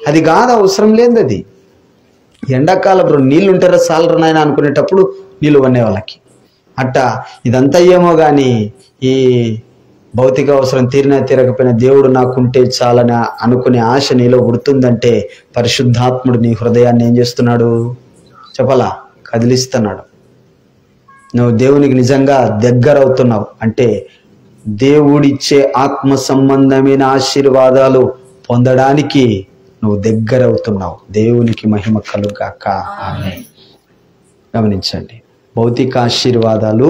అది కాదు, అవసరం లేదు. అది ఎండాకాలం నీళ్ళు ఉంటారా సాలరా నాయన అనుకునేటప్పుడు నీళ్ళు వన్నే వాళ్ళకి. అట్టా ఇదంతా ఏమో కానీ ఈ భౌతిక అవసరం తీరకపోయినా దేవుడు నాకుంటే చాలని అనుకునే ఆశ నీలో గుర్తుందంటే పరిశుద్ధాత్ముడు నీ హృదయాన్ని ఏం చేస్తున్నాడు? చెప్పాలా, కదిలిస్తున్నాడు. నువ్వు దేవునికి నిజంగా దగ్గర అవుతున్నావు అంటే దేవుడిచ్చే ఆత్మ సంబంధమైన ఆశీర్వాదాలు పొందడానికి నువ్వు దగ్గర అవుతున్నావు. దేవునికి మహిమ కలుగాక. ఆమేన్. గమనించండి, భౌతిక ఆశీర్వాదాలు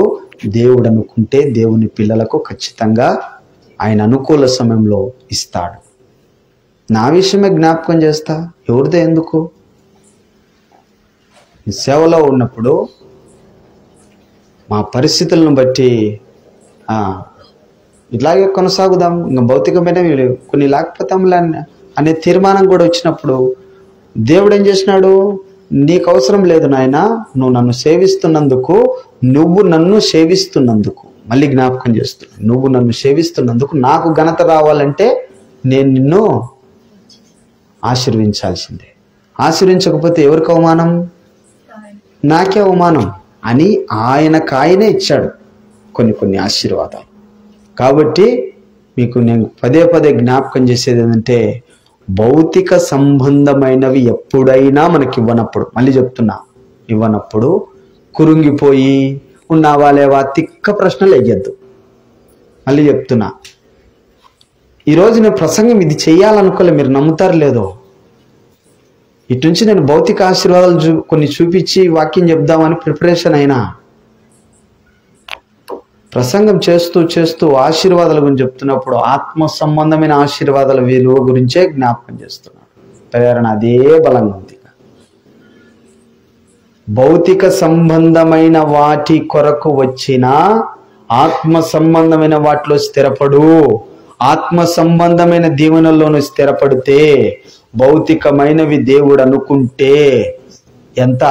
దేవుడు అనుకుంటే దేవుని పిల్లలకు ఖచ్చితంగా ఆయన అనుకూల సమయంలో ఇస్తాడు. నా విషయమే జ్ఞాపకం చేస్తా, ఎవరిదే ఎందుకు? సేవలో ఉన్నప్పుడు మా పరిస్థితులను బట్టి ఇట్లాగే కొనసాగుదాం, ఇంకా భౌతికమైన కొన్ని లేకపోతాంలే అనే తీర్మానం కూడా వచ్చినప్పుడు దేవుడు ఏం చేసినాడు? నీకు అవసరం లేదు నాయన, నువ్వు నన్ను సేవిస్తున్నందుకు, నువ్వు నన్ను సేవిస్తున్నందుకు, మళ్ళీ జ్ఞాపకం చేస్తున్నాను, నువ్వు నన్ను సేవిస్తున్నందుకు నాకు ఘనత రావాలంటే నేను నిన్ను ఆశీర్వించాల్సిందే. ఆశీర్వించకపోతే ఎవరికి అవమానం? నాకే అవమానం అని ఆయనకాయనే ఇచ్చాడు కొన్ని ఆశీర్వాదాలు. కాబట్టి మీకు నేను పదే పదే జ్ఞాపకం చేసేది ఏంటంటే, భౌతిక సంబంధమైనవి ఎప్పుడైనా మనకి ఇవ్వనప్పుడు, మళ్ళీ చెప్తున్నా, ఇవ్వనప్పుడు కురుంగిపోయి ఉన్నావా లేవా తిక్క ప్రశ్నలు వేయద్దు. మళ్ళీ చెప్తున్నా, ఈరోజు నేను ప్రసంగం ఇది చెయ్యాలనుకోలే, మీరు నమ్ముతారు లేదో. ఇటు నుంచి నేను భౌతిక ఆశీర్వాదాలు కొన్ని చూపించి వాక్యం చెప్దామని ప్రిపరేషన్ అయినా, ప్రసంగం చేస్తూ చేస్తూ ఆశీర్వాదాల గురించి చెప్తున్నప్పుడు ఆత్మ సంబంధమైన ఆశీర్వాదాల విలువ గురించే జ్ఞాపకం చేస్తున్నాడు. ప్రేరణ అదే బలంగా ఉంది. భౌతిక సంబంధమైన వాటి కొరకు వచ్చిన ఆత్మ సంబంధమైన వాటిలో స్థిరపడు. ఆత్మ సంబంధమైన దీవెనల్లోనూ స్థిరపడితే భౌతికమైనవి దేవుడు అనుకుంటే ఎంత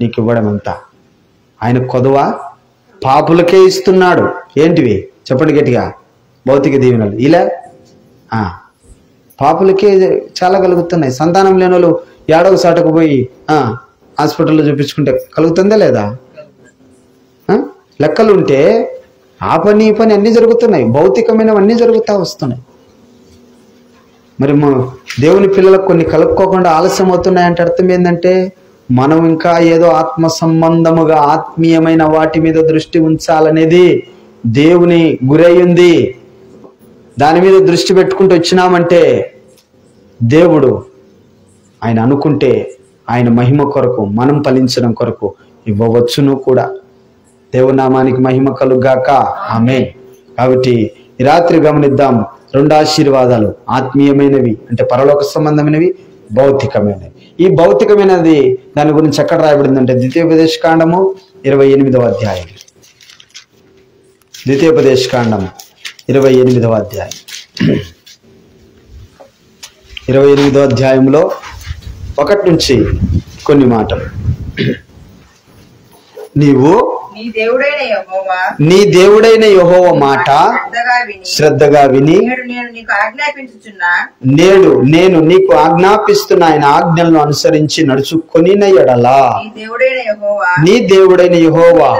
నీకు ఇవ్వడం ఎంత? ఆయన కొదవా? పాపులకే ఇస్తున్నాడు. ఏంటివి చెప్పండి గట్టిగా? భౌతిక దీవెనలు. ఇలా పాపులకే చాలా కలుగుతున్నాయి. సంతానం లేని వాళ్ళు ఏడవ సాటకు పోయి హాస్పిటల్లో చూపించుకుంటే కలుగుతుందా లేదా? లెక్కలు ఉంటే ఆ పని ఈ పని అన్నీ జరుగుతున్నాయి, భౌతికమైనవన్నీ జరుగుతూ వస్తున్నాయి. మరి దేవుని పిల్లలకు కొన్ని కలుపుకోకుండా ఆలస్యం అవుతున్నాయంటే అర్థం ఏంటంటే, మనం ఇంకా ఏదో ఆత్మ సంబంధముగా ఆత్మీయమైన వాటి మీద దృష్టి ఉంచాలనేది దేవుని గురయ్యింది. దాని మీద దృష్టి పెట్టుకుంటూ వచ్చినామంటే దేవుడు ఆయన అనుకుంటే ఆయన మహిమ కొరకు, మనం ఫలించడం కొరకు ఇవ్వవచ్చును కూడా. దేవుని నామానికి మహిమ కలుగాక. ఆమేన్. కాబట్టి ఈ రాత్రి గమనిద్దాం, రెండు ఆశీర్వాదాలు, ఆత్మీయమైనవి అంటే పరలోక సంబంధమైనవి, భౌతికమైనది. ఈ భౌతికమైనది దాని గురించి ఎక్కడ రాయబడిందంటే ద్వితీయోపదేశకాండము 28వ అధ్యాయం. ద్వితీయోపదేశకాండం 28వ అధ్యాయం. 28వ అధ్యాయంలో 1 నుంచి కొన్ని మాటలు. నీవు నీ దేవుడైన యెహోవా మాట శ్రద్ధగా విని నేడు నేను నీకు ఆజ్ఞాపిస్తున్న ఆయన ఆజ్ఞలను అనుసరించి నడుచుకొని ఎడలా నీ దేవుడైన యెహోవా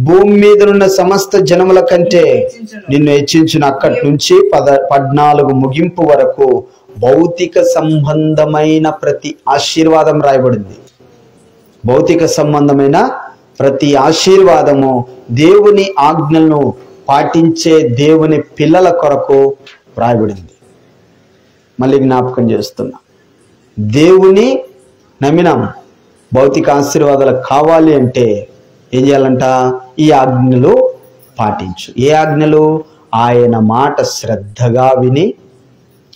భూమి మీదనున్న సమస్త జనముల కంటే నిన్ను హెచ్చించిన అక్కడి నుంచి 14 ముగింపు వరకు భౌతిక సంబంధమైన ప్రతి ఆశీర్వాదం రాయబడింది. భౌతిక సంబంధమైన ప్రతి ఆశీర్వాదము దేవుని ఆజ్ఞలను పాటించే దేవుని పిల్లల కొరకు రాయబడింది. మళ్ళీ జ్ఞాపకం చేస్తున్నా, దేవుని నమ్మినాం, భౌతిక ఆశీర్వాదాలు కావాలి అంటే ఏం చేయాలంట? ఈ ఆజ్ఞలు పాటించు. ఏ ఆజ్ఞలు? ఆయన మాట శ్రద్ధగా విని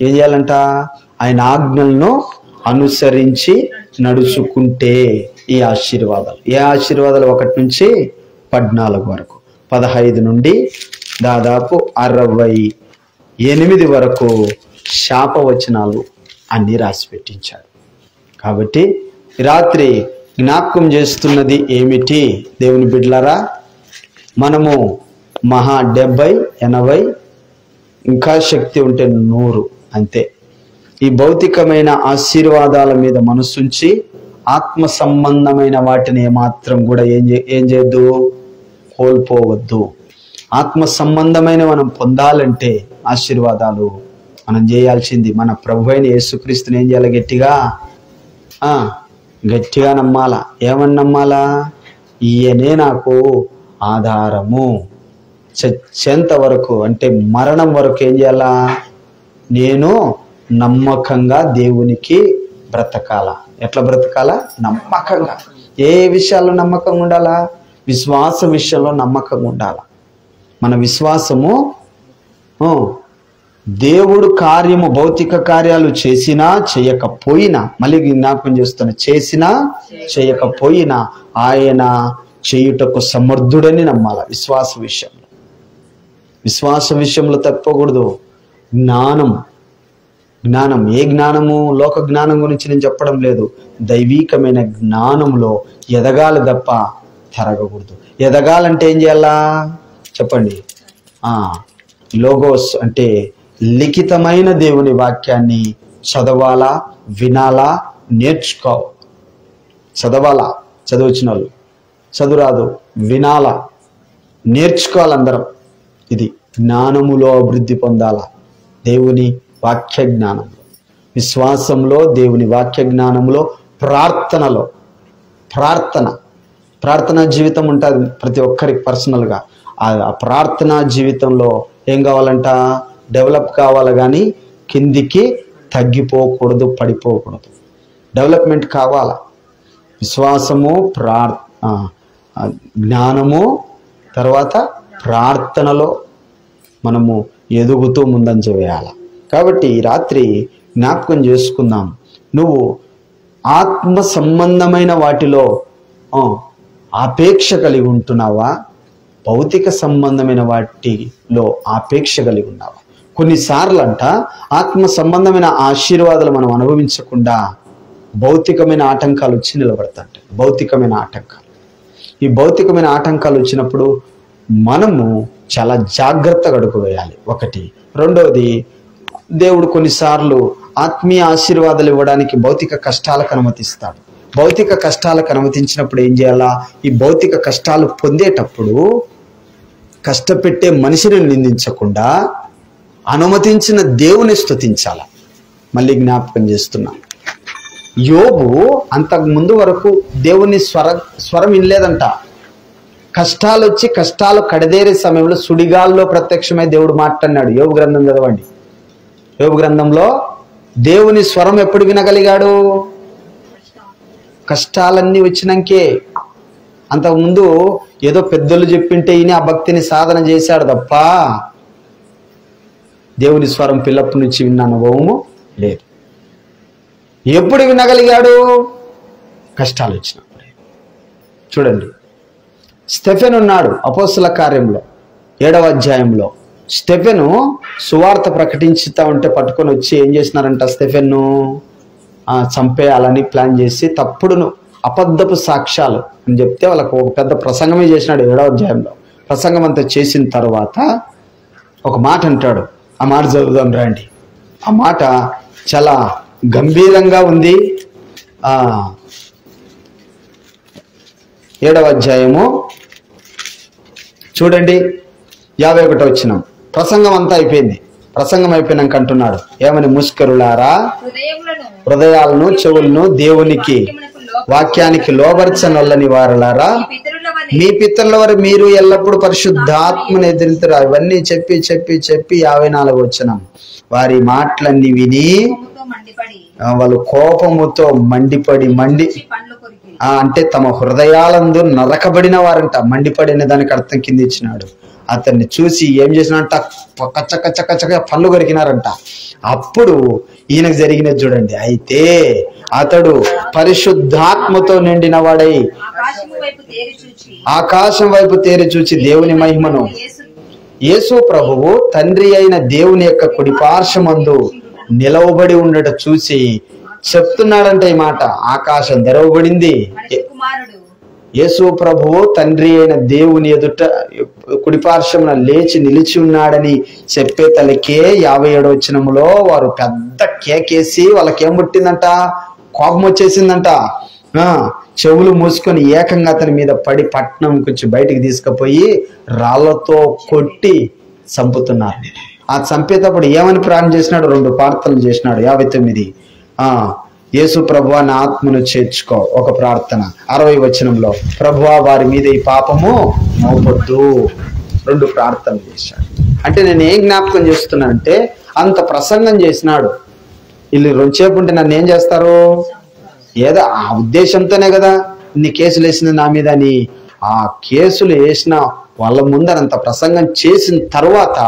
ఏం చేయాలంట? ఆయన ఆజ్ఞలను అనుసరించి నడుచుకుంటే ఈ ఆశీర్వాదాలు. ఏ ఆశీర్వాదాలు? 1 నుంచి 14 వరకు, 15 నుండి దాదాపు 68 వరకు శాపవచనాలు అన్నీ రాసి పెట్టించాడు. కాబట్టి రాత్రి జ్ఞాపకం చేస్తున్నది ఏమిటి దేవుని బిడ్డలారా? మనము మహా 70, 80, ఇంకా శక్తి ఉంటే 100 అంతే. ఈ భౌతికమైన ఆశీర్వాదాల మీద మనసుంచి ఆత్మ సంబంధమైన వాటిని ఏమాత్రం కూడా ఏం చేయొద్దు, కోల్పోవద్దు. ఆత్మ సంబంధమైన మనం పొందాలంటే ఆశీర్వాదాలు మనం చేయాల్సింది మన ప్రభు అయిన యేసుక్రీస్తుని ఏం చేయాలి? గట్టిగా నమ్మాలా. ఏమని నమ్మాలా? ఈయనే నాకు ఆధారము. చచ్చేంత వరకు అంటే మరణం వరకు ఏం చేయాలా? నేను నమ్మకంగా దేవునికి బ్రతకాల. ఎట్లా బ్రతకాలా? నమ్మకంగా. ఏ విషయాల్లో నమ్మకంగా ఉండాలా? విశ్వాస విషయంలో నమ్మకంగా ఉండాల. మన విశ్వాసము దేవుడు కార్యము, భౌతిక కార్యాలు చేసినా చేయకపోయినా, మళ్ళీ జ్ఞాపకం చేస్తున్నా, చేసినా చేయకపోయినా ఆయన చేయుటకు సమర్థుడని నమ్మాల. విశ్వాస విషయంలో తప్పకూడదు. జ్ఞానం ఏ జ్ఞానము? లోక జ్ఞానం గురించి నేను చెప్పడం లేదు. దైవీకమైన జ్ఞానంలో ఎదగాలి తప్ప తరగకూడదు. ఎదగాలంటే ఏం చేయాలా చెప్పండి? లోగోస్ అంటే లిఖితమైన దేవుని వాక్యాన్ని చదవాలా, వినాలా, చదవాలా. చదివచ్చిన వాళ్ళు, చదువురాదు, వినాలా, నేర్చుకోవాలందరం. ఇది జ్ఞానములో అభివృద్ధి పొందాలా. దేవుని వాక్య జ్ఞానంలో, విశ్వాసంలో, దేవుని వాక్య జ్ఞానంలో, ప్రార్థనా జీవితం ఉంటుంది ప్రతి ఒక్కరికి పర్సనల్గా. ఆ ప్రార్థనా జీవితంలో ఏం కావాలంట? డెవలప్ కావాలి, కానీ కిందికి తగ్గిపోకూడదు, పడిపోకూడదు. డెవలప్మెంట్ కావాలా. విశ్వాసము, జ్ఞానము, తర్వాత ప్రార్థనలో మనము ఎదుగుతూ ముందంజ వేయాలి. కాబట్టి ఈ రాత్రి జ్ఞాపకం చేసుకుందాం. నువ్వు ఆత్మ సంబంధమైన వాటిలో ఆపేక్ష కలిగి ఉంటున్నావా? భౌతిక సంబంధమైన వాటిలో ఆపేక్ష కలిగి ఉన్నావా? కొన్నిసార్లు ఆత్మ సంబంధమైన ఆశీర్వాదాలు మనం అనుభవించకుండా భౌతికమైన ఆటంకాలు వచ్చి నిలబడతాయి. భౌతికమైన ఆటంకాలు. ఈ భౌతికమైన ఆటంకాలు వచ్చినప్పుడు మనము చాలా జాగ్రత్తగా అడుగు వేయాలి. ఒకటి. రెండవది, దేవుడు కొన్నిసార్లు ఆత్మీయ ఆశీర్వాదాలు ఇవ్వడానికి భౌతిక కష్టాలకు అనుమతిస్తాడు. భౌతిక కష్టాలకు అనుమతించినప్పుడు ఏం చేయాలా? ఈ భౌతిక కష్టాలు పొందేటప్పుడు కష్టపెట్టే మనిషిని నిందించకుండా అనుమతించిన దేవుని స్తుతించాల. మళ్ళీ జ్ఞాపకం చేస్తున్నా, యోబు అంతకు ముందు వరకు దేవుని స్వరం వినలేదంట. కష్టాలు వచ్చి కష్టాలు కడదేరే సమయంలో సుడిగాల్లో ప్రత్యక్షమై దేవుడు మాట్లాడినాడు. యోబు గ్రంథం చదవండి. యోబు గ్రంథంలో దేవుని స్వరం ఎప్పుడు వినగలిగాడు? కష్టాలన్నీ వచ్చినాకే. అంతకుముందు ఏదో పెద్దలు చెప్పింటే ఈయన ఆ భక్తిని సాధన చేశాడు తప్ప దేవుని స్వరం పిల్లప్పటి నుంచి విన్న అనుభవము లేదు. ఎప్పుడు వినగలిగాడు? కష్టాలు వచ్చినప్పుడే. చూడండి, స్టెఫెన్ ఉన్నాడు అపోస్తల కార్యంలో 7వ అధ్యాయంలో. స్టెఫెను సువార్త ప్రకటించుతా ఉంటే పట్టుకొని వచ్చి ఏం చేసినారంట? స్టెఫెన్ను చంపేయాలని ప్లాన్ చేసి తప్పుడును అబద్ధపు సాక్ష్యాలు అని చెప్తే వాళ్ళకు ఒక పెద్ద ప్రసంగమే చేసినాడు 7వ అధ్యాయంలో. ప్రసంగం అంతా చేసిన తర్వాత ఒక మాట అంటాడు. ఆ మాట చదువుదాం రండి. ఆ మాట చాలా గంభీరంగా ఉంది. 7వ అధ్యాయము చూడండి, 51వ వచనం. ప్రసంగం అంతా అయిపోయింది. ప్రసంగం అయిపోయినాక అంటున్నాడు ఏమని? ముష్కరులారా, హృదయాలను చెవులను దేవునికి వాక్యానికి లోబర్చనొల్లని వారులారా, మీ పితరుల వారు మీరు ఎల్లప్పుడూ పరిశుద్ధాత్మను ఎదురుతారు. అవన్నీ చెప్పి చెప్పి చెప్పి 54వ వచనం. వారి మాటలన్నీ విని వాళ్ళు కోపముతో మండిపడి అంటే తమ హృదయాలందు నరకబడిన వారంట. మండిపడిన దానికి అర్థం కింద ఇచ్చినాడు. అతన్ని చూసి ఏం చేసినంట? కచ్చ పళ్ళు కొరికినారంట. అప్పుడు ఈయనకు జరిగినది చూడండి. అయితే అతడు పరిశుద్ధాత్మతో నిండిన వాడై ఆకాశం వైపు తేరి చూచి దేవుని మహిమను, యేసు ప్రభువు తండ్రి అయిన దేవుని యొక్క కుడి పార్శ్వమందు నిలవబడి ఉండట చూసి చెప్తున్నాడంట ఈ మాట. ఆకాశం తెరవబడింది. యేసు ప్రభువు తండ్రి అయిన దేవుని ఎదుట కుడిపార్శ్వమున లేచి నిలిచి ఉన్నాడని చెప్పే తలకే 57వ వచనములో వారు పెద్ద కేకేసి వాళ్ళకేం పుట్టిందంట? కోపం వచ్చేసిందంట. చెవులు మూసుకొని ఏకంగా అతని మీద పడి పట్నం కొంచెం బయటికి తీసుకుపోయి రాళ్లతో కొట్టి చంపుతున్నారు. ఆ చంపేటప్పుడు ఏమని ప్రార్థన చేసినాడు? 2 ప్రార్థనలు చేసినాడు. 59 యేసు ప్రభువా నా ఆత్మను చేర్చుకో ఒక ప్రార్థన. 60వ వచనంలో ప్రభువా వారి మీద ఈ పాపము మోపొద్దు 2 ప్రార్థనలు చేశాడు. అంటే నేను ఏం జ్ఞాపకం చేస్తున్నానంటే అంత ప్రసంగం చేసినాడు. వీళ్ళు 2 సేపు ఉంటే నన్ను ఏం చేస్తారు? ఏదో ఆ ఉద్దేశంతోనే కదా ఇన్ని కేసులు వేసింది నా మీద అని. ఆ కేసులు వేసిన వాళ్ళ ముందరంత ప్రసంగం చేసిన తర్వాత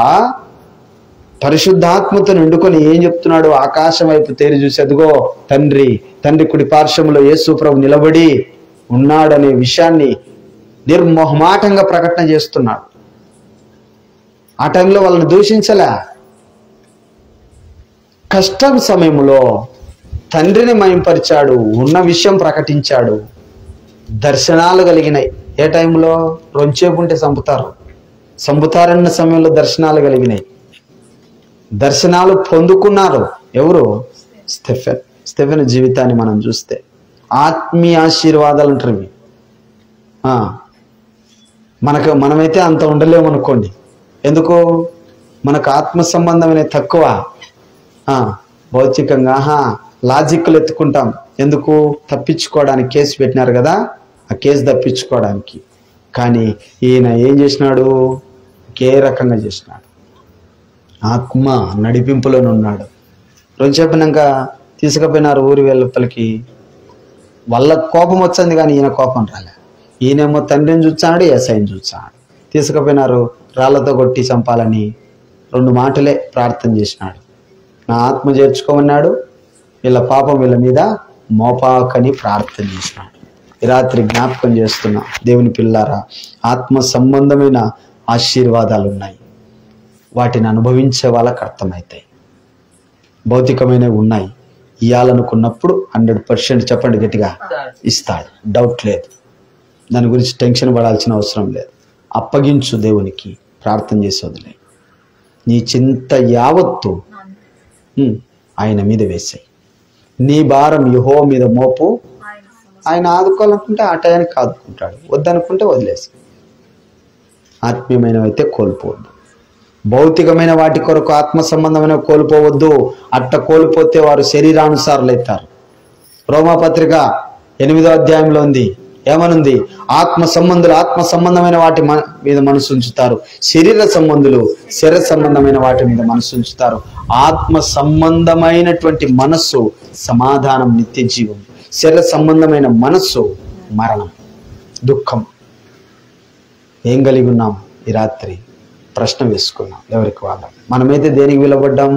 పరిశుద్ధాత్మతో నిండుకొని ఏం చెప్తున్నాడు? ఆకాశం వైపు తేరి చూసి అదిగో తండ్రి కుడి పార్శ్వములో యేసు ప్రభు నిలబడి ఉన్నాడనే విషయాన్ని నిర్మోహమాటంగా ప్రకటన చేస్తున్నాడు. ఆ టైంలో వాళ్ళని దూషించలే. కష్టం సమయంలో తండ్రిని మహింపరిచాడు, ఉన్న విషయం ప్రకటించాడు. దర్శనాలు కలిగినాయి. ఏ టైంలో? 2 సేపు ఉంటే చంపుతారన్న సమయంలో దర్శనాలు కలిగినాయి. దర్శనాలు పొందుకున్నారు ఎవరు? స్టెఫెన్ జీవితాన్ని మనం చూస్తే ఆత్మీయ ఆశీర్వాదాలు అంటారు ఇవి. మనమైతే అంత ఉండలేమనుకోండి. ఎందుకు? మనకు ఆత్మ సంబంధమైన తక్కువ. భౌతికంగా లాజిక్లు ఎత్తుకుంటాం. ఎందుకు? తప్పించుకోవడానికి కేసు పెట్టినారు కదా, ఆ కేసు తప్పించుకోవడానికి. కానీ ఈయన ఏం చేసినాడు? ఒకే రకంగా చేసినాడు. ఆత్మ నడిపింపులోనే ఉన్నాడు. 2 చెప్పినాక తీసుకుపోయినారు ఊరి వెలుపలికి. వాళ్ళ కోపం వచ్చింది కానీ ఈయన కోపం రాలే. ఈయనేమో తండ్రిని చూచాడు, ఏసైని చూచాడు. తీసుకుపోయినారు రాళ్లతో కొట్టి చంపాలని 2 మాటలే ప్రార్థన చేసినాడు. నా ఆత్మ చేర్చుకోమన్నాడు, వీళ్ళ పాపం వీళ్ళ మీద మోపాకని ప్రార్థన చేసినాడు. ఈ రాత్రి జ్ఞాపకం చేస్తున్నా దేవుని పిల్లారా, ఆత్మ సంబంధమైన ఆశీర్వాదాలు ఉన్నాయి. వాటిని అనుభవించే వాళ్ళకి అర్థమవుతాయి. భౌతికమైనవి ఉన్నాయి. ఇవ్వాలనుకున్నప్పుడు 100% చెప్పండి గట్టిగా, ఇస్తాడు. డౌట్ లేదు. దాని గురించి టెన్షన్ పడాల్సిన అవసరం లేదు. అప్పగించు దేవునికి, ప్రార్థన చేసి వదిలే. నీ చింత యావత్తు ఆయన మీద వేసాయి. నీ భారం యెహోవా మీద మోపు. ఆయన ఆదుకోవాలనుకుంటే ఆ టయానికి ఆదుకుంటాడు, వద్దనుకుంటే వదిలేసి. ఆత్మీయమైనవైతే కోల్పోవద్దు. భౌతికమైన వాటి కొరకు ఆత్మ సంబంధమైన కోల్పోవద్దు. అట్ట కోల్పోతే వారు శరీరానుసారులు అవుతారు. రోమాపత్రిక 8వ అధ్యాయంలో ఉంది. ఏమనుంది? ఆత్మ సంబంధమైన వాటి మీద మనసు ఉంచుతారు, శరీర సంబంధమైన వాటి మీద మనసు ఉంచుతారు. ఆత్మ సంబంధమైనటువంటి మనస్సు సమాధానం, నిత్య జీవం. శరీర సంబంధమైన మనస్సు మరణం, దుఃఖం. ఏం కలిగి ఉన్నాం? ఈ రాత్రి ప్రశ్న వేసుకున్నాం ఎవరికి వాళ్ళం. మనమైతే దేనికి విలువబడ్డాం?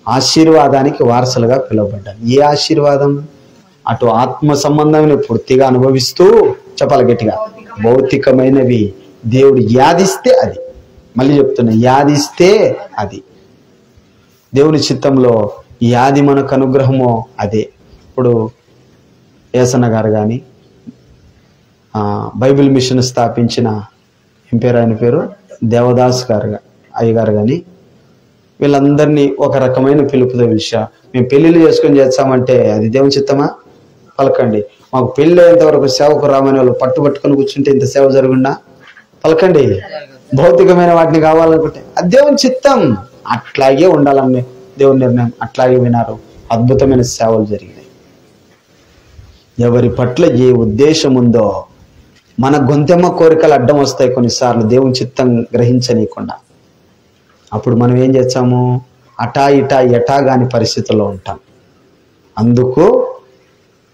ఆశీర్వాదానికి వారసులుగా పిలువబడ్డారు. ఏ ఆశీర్వాదం? అటు ఆత్మ సంబంధమైన పూర్తిగా అనుభవిస్తూ, చెప్పాలి గట్టిగా, భౌతికమైనవి దేవుడు యాదిస్తే అది, మళ్ళీ చెప్తున్నా, యాదిస్తే అది దేవుని చిత్తంలో యాది మనకు అనుగ్రహమో అదే. ఇప్పుడు ఏసన్న గారు కానీ, బైబిల్ మిషన్ స్థాపించిన ఏం పేరు, ఆయన పేరు దేవదాస్ గారు అయ్యగారు కానీ, వీళ్ళందరినీ ఒక రకమైన పిలుపుతో పిలిచా. మేము పెళ్ళిళ్ళు చేసుకొని చేస్తామంటే అది దేవుని చిత్తమా? పలకండి. మాకు పెళ్ళి అయ్యేంత వరకు సేవకు రామని వాళ్ళు పట్టుబట్టుకొని కూర్చుంటే ఇంత సేవ జరుగుండా? పలకండి. భౌతికమైన వాటిని కావాలనుకుంటే అది దేవుని చిత్తం, అట్లాగే ఉండాలని దేవుని నిర్ణయం. అట్లాగే వినారు, అద్భుతమైన సేవలు జరిగినాయి. ఎవరి పట్ల ఏ ఉద్దేశం ఉందో, మన గొంతెమ్మ కోరికలు అడ్డం వస్తాయి కొన్నిసార్లు దేవుని చిత్తం గ్రహించనీయకుండా. అప్పుడు మనం ఏం చేస్తాము? అటా ఇటా ఎటా కాని పరిస్థితుల్లో ఉంటాం. అందుకు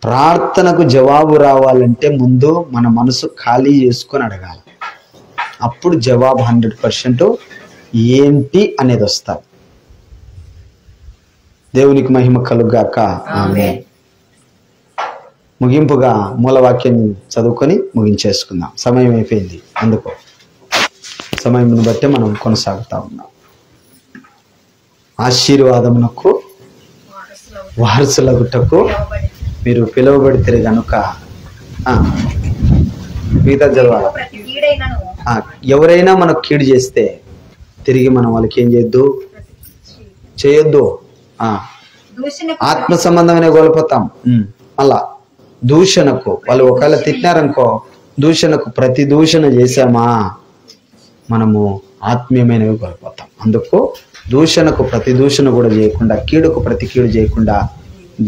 ప్రార్థనకు జవాబు రావాలంటే ముందు మన మనసు ఖాళీ చేసుకొని అడగాలి. అప్పుడు జవాబు 100% ఏంటి అనేది వస్తుంది. దేవునికి మహిమ కలుగాక. ఆమేన్. ముగింపుగా మూలవాక్యాన్ని చదువుకొని ముగించేసుకుందాం. సమయం అయిపోయింది, అందుకో సమయం బట్టి మనం కొనసాగుతా ఉన్నాం. ఆశీర్వాదమునకు వారసులగుటకు మీరు పిలువబడితే గనుక మిగతా చదవాలి. ఎవరైనా మనకు కీడు చేస్తే తిరిగి మనం వాళ్ళకి ఏం చేయొద్దు. ఆత్మ సంబంధమైన కోల్పోతాం. మళ్ళా దూషణకు, వాళ్ళు ఒకవేళ తిట్టినారనుకో, దూషణకు ప్రతి దూషణ చేశామా మనము ఆత్మీయమైనవి కోల్పోతాం. అందుకు దూషణకు ప్రతి దూషణ కూడా చేయకుండా, కీడుకు ప్రతి కీడు చేయకుండా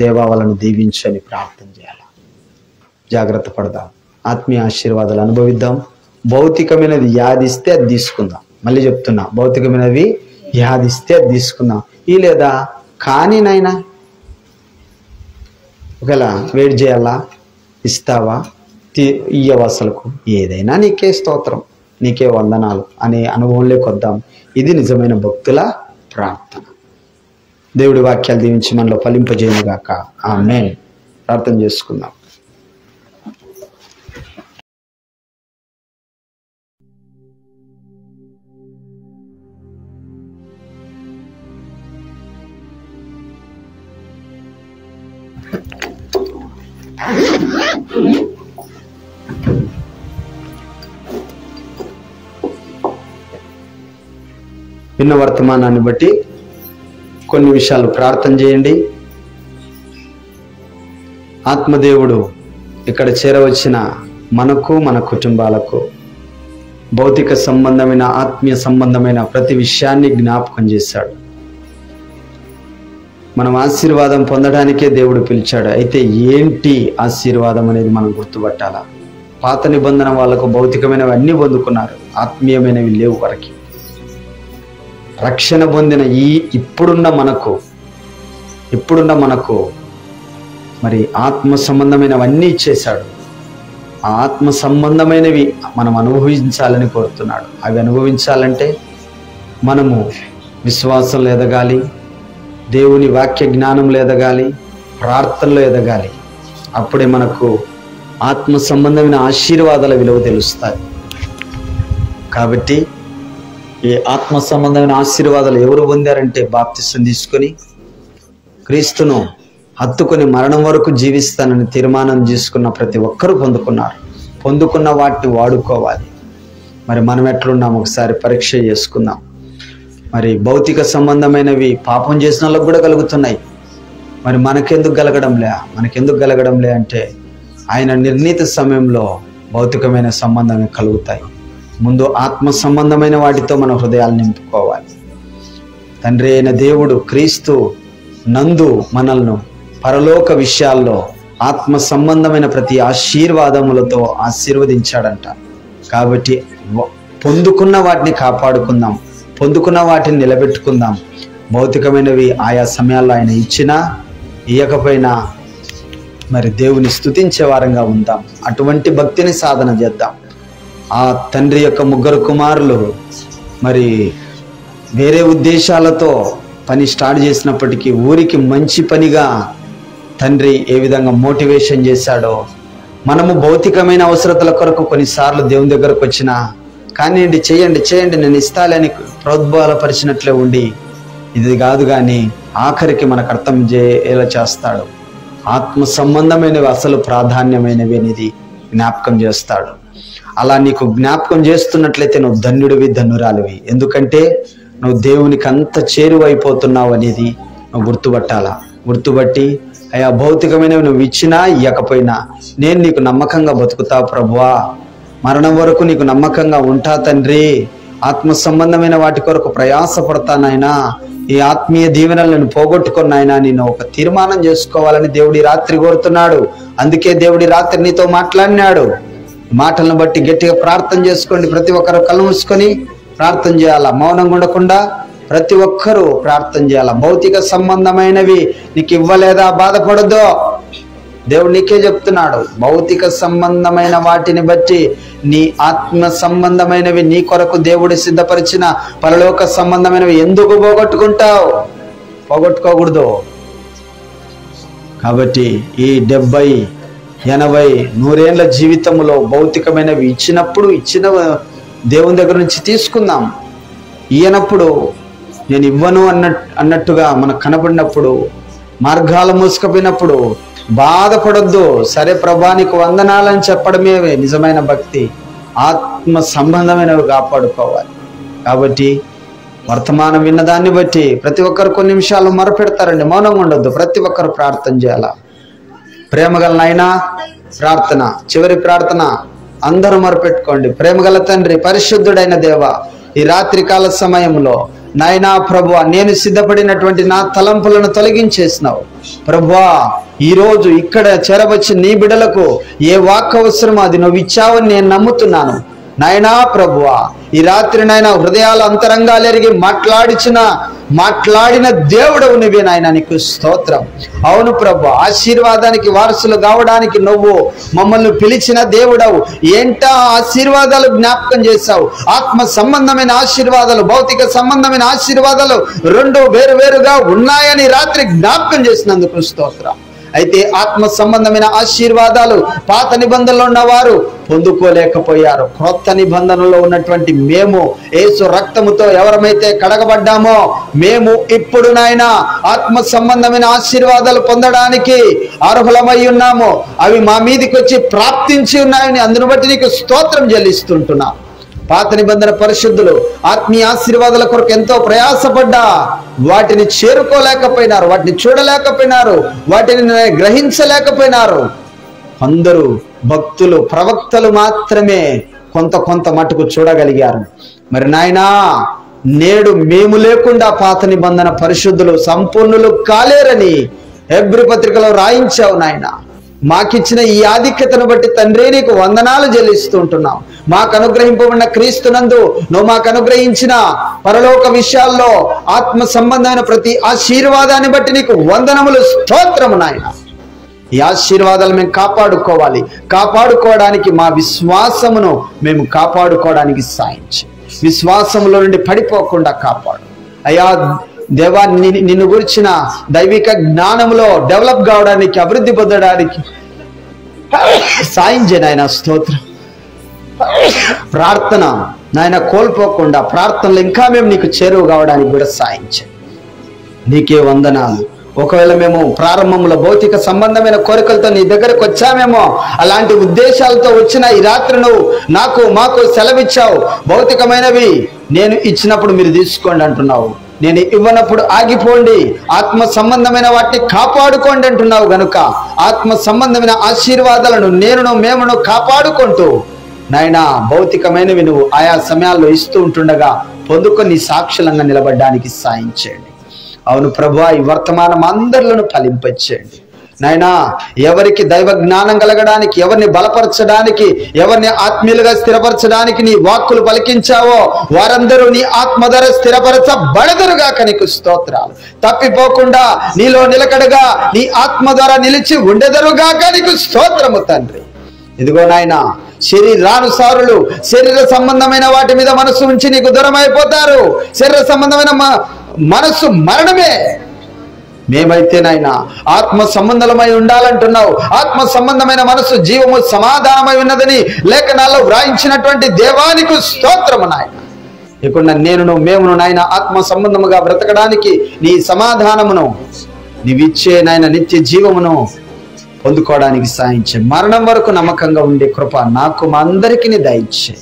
దేవా వాళ్ళను దీవించని ప్రార్థన చేయాలి. జాగ్రత్త పడదాం, ఆత్మీయ ఆశీర్వాదాలు అనుభవిద్దాం. భౌతికమైనది యాదిస్తే అది తీసుకుందాం. మళ్ళీ చెప్తున్నా, భౌతికమైనవి యాదిస్తే అది తీసుకుందాం. ఈ లేదా కానీ నాయనా ఒకవేళ వెయిట్ చేయాలా, ఇస్తావా, ఇయ్యవా, అసలుకు ఏదైనా నీకే స్తోత్రం, నీకే వందనాలు అనే అనుభవంలోకి వద్దాం. ఇది నిజమైన భక్తుల ప్రార్థన. దేవుడి వాక్యాలు దీవించి మనలో ఫలింపజేయునుగాక. ఆమేన్. ప్రార్థన చేసుకుందాం. విన్న వర్తమానాన్ని బట్టి కొన్ని విషయాలు ప్రార్థన చేయండి. ఆత్మదేవుడు ఇక్కడ చేరవచ్చిన మనకు, మన కుటుంబాలకు భౌతిక సంబంధమైన, ఆత్మీయ సంబంధమైన ప్రతి విషయాన్ని జ్ఞాపకం చేశాడు. మనం ఆశీర్వాదం పొందడానికే దేవుడు పిలిచాడు. అయితే ఏంటి ఆశీర్వాదం అనేది మనం గుర్తుపట్టాలా. పాత నిబంధన వాళ్ళకు భౌతికమైనవి అన్నీ పొందుకున్నారు, ఆత్మీయమైనవి లేవు వరకు. రక్షణ పొందిన ఇప్పుడున్న మనకు మరి ఆత్మ సంబంధమైనవన్నీ ఇచ్చేశాడు. ఆ ఆత్మ సంబంధమైనవి మనం అనుభవించాలని కోరుతున్నాడు. అవి అనుభవించాలంటే మనము విశ్వాసంలో ఎదగాలి, దేవుని వాక్య జ్ఞానంలో ఎదగాలి, ప్రార్థనలో ఎదగాలి. అప్పుడే మనకు ఆత్మ సంబంధమైన ఆశీర్వాదాల విలువ తెలుస్తాయి. కాబట్టి ఈ ఆత్మ సంబంధమైన ఆశీర్వాదాలు ఎవరు పొందారంటే, బాప్తిసం తీసుకొని క్రీస్తును హత్తుకొని మరణం వరకు జీవిస్తానని తీర్మానం చేసుకున్న ప్రతి ఒక్కరూ పొందుకున్నారు. పొందుకున్న వాటిని వాడుకోవాలి. మరి మనం ఎట్లున్నాం ఒకసారి పరీక్ష చేసుకుందాం. మరి భౌతిక సంబంధమైనవి పాపం చేసిన వాళ్ళకు కూడా కలుగుతున్నాయి. మరి మనకెందుకు కలగడంలే అంటే, ఆయన నిర్ణీత సమయంలో భౌతికమైన సంబంధం కలుగుతాయి. ముందు ఆత్మ సంబంధమైన వాటితో మన హృదయాలు నింపుకోవాలి. తండ్రి అయిన దేవుడు క్రీస్తు నందు మనల్ని పరలోక విషయాల్లో ఆత్మ సంబంధమైన ప్రతి ఆశీర్వాదములతో ఆశీర్వదించాడంట. కాబట్టి పొందుకున్న వాటిని కాపాడుకుందాం, పొందుకున్న వాటిని నిలబెట్టుకుందాం. భౌతికమైనవి ఆయా సమయాల్లో ఆయన ఇచ్చినా ఇయ్యకపోయినా మరి దేవుని స్తుతించే వారంగా ఉందాం. అటువంటి భక్తిని సాధన చేద్దాం. ఆ తండ్రి యొక్క 3 కుమారులు మరి వేరే ఉద్దేశాలతో పని స్టార్ట్ చేసినప్పటికీ ఊరికి మంచి పనిగా తండ్రి ఏ విధంగా మోటివేషన్ చేశాడో, మనము భౌతికమైన అవసరతల కొరకు కొన్నిసార్లు దేవుని దగ్గరకు వచ్చినా కానివ్వండి, చేయండి నేను ఇస్తాలని ప్రోద్బలపరిచినట్లే ఉండి ఇది కాదు కానీ ఆఖరికి మనకు అర్థం చేయేలా చేస్తాడు. ఆత్మ సంబంధమైనవి అసలు ప్రాధాన్యమైనవి అనేది జ్ఞాపకం చేస్తాడు. అలా నీకు జ్ఞాపకం చేస్తున్నట్లయితే నువ్వు ధన్యుడివి, ధన్యురాలివి. ఎందుకంటే నువ్వు దేవునికి అంత చేరువైపోతున్నావు అనేది నువ్వు గుర్తుబట్టి అయ్యా భౌతికమైనవి నువ్వు ఇచ్చినా ఇవ్వకపోయినా నేను నీకు నమ్మకంగా బతుకుతా ప్రభువా, మరణం వరకు నీకు నమ్మకంగా ఉంటా తండ్రి, ఆత్మ సంబంధమైన వాటి కొరకు ప్రయాసపడతానైనా, ఈ ఆత్మీయ దీవెనలను పోగొట్టుకున్నాయినా నేను ఒక తీర్మానం చేసుకోవాలని దేవుడి రాత్రి కోరుతున్నాడు. అందుకే దేవుడి రాత్రి నీతో మాట్లాడినాడు. మాటలను బట్టి గట్టిగా ప్రార్థన చేసుకోండి. ప్రతి ఒక్కరు కళ్ళు మూసుకొని ప్రార్థన చేయాలా, మౌనంగా ఉండకుండా ప్రతి ఒక్కరూ ప్రార్థన చేయాలా. భౌతిక సంబంధమైనవి నీకు ఇవ్వలేదా బాధపడద్దు, దేవుడు నీకే చెప్తున్నాడు. భౌతిక సంబంధమైన వాటిని బట్టి నీ ఆత్మ సంబంధమైనవి నీ కొరకు దేవుడు సిద్ధపరిచిన పరలోక సంబంధమైనవి ఎందుకు పోగొట్టుకుంటావు? పోగొట్టుకోకూడదు. కాబట్టి ఈ 70, 80, 100 ఏళ్ల జీవితంలో భౌతికమైనవి ఇచ్చిన దేవుని దగ్గర నుంచి తీసుకుందాం. ఈయనప్పుడు నేను ఇవ్వను అన్నట్టుగా మనకు కనబడినప్పుడు, మార్గాలు మూసుకుపోయినప్పుడు బాధపడొద్దు. సరే ప్రభా నీకు వందనాలని చెప్పడమే నిజమైన భక్తి. ఆత్మ సంబంధమైనవి కాపాడుకోవాలి. కాబట్టి వర్తమానం విన్నదాన్ని బట్టి ప్రతి ఒక్కరు కొన్ని నిమిషాలు మొరపెడతారండి. మౌనంగా ఉండొద్దు. ప్రతి ఒక్కరు ప్రార్థన చేయాల. ప్రేమగల నాయనా ప్రార్థన, చివరి ప్రార్థన అందరూ మొరపెట్టుకోండి. ప్రేమగల తండ్రి, పరిశుద్ధుడైన దేవ, ఈ రాత్రికాల సమయంలో నాయనా ప్రభువా, నేను సిద్ధపడినటువంటి నా తలంపులను తొలగించేసినావు ప్రభువా. ఈరోజు ఇక్కడ చేరవచ్చి నీ బిడ్డలకు ఏ వాక్ అవసరమో అది నువ్వు ఇచ్చావని నేను నమ్ముతున్నాను నాయనా ప్రభువా. ఈ రాత్రి నాయన హృదయాల అంతరంగాలు ఎరిగి మాట్లాడిన దేవుడవు నువ్వే నాయన, నీకు స్తోత్రం. అవును ప్రభు, ఆశీర్వాదానికి వారసులు కావడానికి నువ్వు మమ్మల్ని పిలిచిన దేవుడవు. ఏంటా ఆశీర్వాదాలు జ్ఞాపకం చేశావు. ఆత్మ సంబంధమైన ఆశీర్వాదాలు, భౌతిక సంబంధమైన ఆశీర్వాదాలు రెండు వేరుగా ఉన్నాయని రాత్రి జ్ఞాపకం చేసినందుకు స్తోత్రం. అయితే ఆత్మ సంబంధమైన ఆశీర్వాదాలు పాత నిబంధనలో ఉన్నవారు పొందుకోలేకపోయారు. క్రొత్త నిబంధనలో ఉన్నటువంటి మేము యేసు రక్తముతో ఎవరమైతే కడగబడ్డామో మేము ఇప్పుడు నాయన ఆత్మ సంబంధమైన ఆశీర్వాదాలు పొందడానికి అర్హులమై ఉన్నాము. అవి మా మీదికి వచ్చి ప్రాప్తించి ఉన్నాయని అందును బట్టి నీకు స్తోత్రం చెల్లిస్తుంటున్నాం. పాత నిబంధన పరిశుద్ధులు ఆత్మీయ ఆశీర్వాదాల కొరకు ఎంతో ప్రయాసపడ్డా వాటిని చేరుకోలేకపోయినారు, వాటిని చూడలేకపోయినారు, వాటిని గ్రహించలేకపోయినారు. కొందరు భక్తులు, ప్రవక్తలు మాత్రమే కొంత మటుకు చూడగలిగారు. మరి నాయనా నేడు మేము లేకుండా పాత నిబంధన పరిశుద్ధులు సంపూర్ణులు కాలేరని హెబ్రీ పత్రికలో రాయించావు నాయన. మాకిచ్చిన ఈ ఆధిక్యతను బట్టి తండ్రి నీకు వందనాలు చెల్లిస్తుంటున్నాం. మాకు అనుగ్రహింపబడిన క్రీస్తునందు నువ్వు మాకు అనుగ్రహించిన పరలోక విషయాల్లో ఆత్మ సంబంధమైన ప్రతి ఆశీర్వాదాన్ని బట్టి నీకు వందనములు, స్తోత్రము నాయన. ఈ ఆశీర్వాదాలు మేము కాపాడుకోవడానికి మా విశ్వాసమును మేము కాపాడుకోవడానికి సాయించి విశ్వాసములో నుండి పడిపోకుండా కాపాడు అయ్యా దేవా. నిన్ను గురించిన దైవిక జ్ఞానంలో డెవలప్ కావడానికి, అభివృద్ధి పొందడానికి సాయం చేయ నాయన. స్తోత్రం. ప్రార్థన నాయన కోల్పోకుండా ప్రార్థనలు ఇంకా మేము నీకు చేరువ కావడానికి కూడా సాయం చేయ. నీకే వందనాలు. ఒకవేళ మేము ప్రారంభంలో భౌతిక సంబంధమైన కోరికలతో నీ దగ్గరకు వచ్చామేమో, అలాంటి ఉద్దేశాలతో వచ్చిన ఈ రాత్రి నువ్వు మాకు సెలవిచ్చావు. భౌతికమైనవి నేను ఇచ్చినప్పుడు మీరు తీసుకోండి అంటున్నావు, నేను ఇవ్వనప్పుడు ఆగిపోండి, ఆత్మ సంబంధమైన వాటిని కాపాడుకోండి అంటున్నావు. గనుక ఆత్మ సంబంధమైన ఆశీర్వాదాలను మేమును కాపాడుకుంటూ నాయనా భౌతికమైనవి నువ్వు ఆయా సమయాల్లో ఇస్తూ ఉంటుండగా పొందుకొని సాక్షులంగా నిలబడడానికి సాయం చేయండి. అవును ప్రభువా, ఈ వర్తమానం అందరిలోనూ ఫలింపచేయండి నాయనా. ఎవరికి దైవ జ్ఞానం కలగడానికి, ఎవరిని బలపరచడానికి, ఎవరిని ఆత్మీయులుగా స్థిరపరచడానికి నీ వాక్కులు పలికించావో వారందరూ నీ ఆత్మ ద్వారా స్థిరపరచబడదురుగాక. నీకు స్తోత్రాలు. తప్పిపోకుండా నీలో నిలకడగా నీ ఆత్మ ద్వారా నిలిచి ఉండెదరుగాక. నీకు స్తోత్రము తండ్రి. ఇదిగో నాయన, శరీరానుసారులు శరీర సంబంధమైన వాటి మీద మనసు ఉంచి నీకు దూరం అయిపోతారు. శరీర సంబంధమైన మనసు మరణమే. మేమైతే నాయనా ఆత్మ సంబంధమై ఉండాలంటున్నావు. ఆత్మ సంబంధమైన మనసు జీవము సమాధానమై ఉన్నదని లేఖనాల్లో వ్రాయించినటువంటి దేవానికి స్తోత్రము నాయన. ఇక్కడ మేము నాయన ఆత్మ సంబంధముగా బ్రతకడానికి నీ సమాధానమును నీవిచ్చే నాయన నిత్య జీవమును పొందుకోవడానికి సాయించే, మరణం వరకు నమ్మకంగా ఉండే కృప నాకు మా అందరికీ దయచే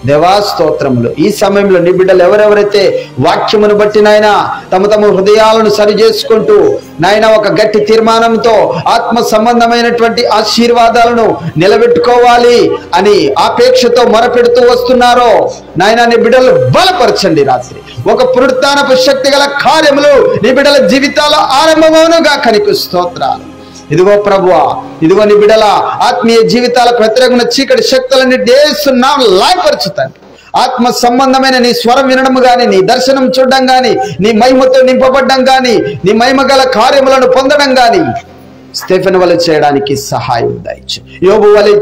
దేవా. స్తోత్రములు. ఈ సమయంలో నీ బిడ్డలు ఎవరెవరైతే వాక్యమును బట్టి నాయన తమ హృదయాలను సరి చేసుకుంటూ నాయన ఒక గట్టి తీర్మానంతో ఆత్మ సంబంధమైనటువంటి ఆశీర్వాదాలను నిలబెట్టుకోవాలి అని ఆపేక్షతో మొరపెడుతూ వస్తున్నారో నాయన నీ బిడ్డలు బలపరచండి. రాత్రి ఒక పునరుత్థానపు శక్తి గల కార్యములు నీ బిడ్డల జీవితాల్లో ఆరంభమవునుగా కనికి స్తోత్రాలు. ఇదిగో ప్రభువా, ఇదిగో నీ బిడ్డల ఆత్మీయ జీవితాలకు వ్యతిరేకమైన చీకటి శక్తులన్నీ దేశున్నాం లాయపరచుతాను. ఆత్మ సంబంధమైన నీ స్వరం వినడం గాని, నీ దర్శనం చూడడం గాని, నీ మహిమతో నింపబడ్డం గాని, నీ మహిమ గల కార్యములను పొందడం గాని స్టెఫెను వలె చేయడానికి సహాయం దయచే. యోబు వలె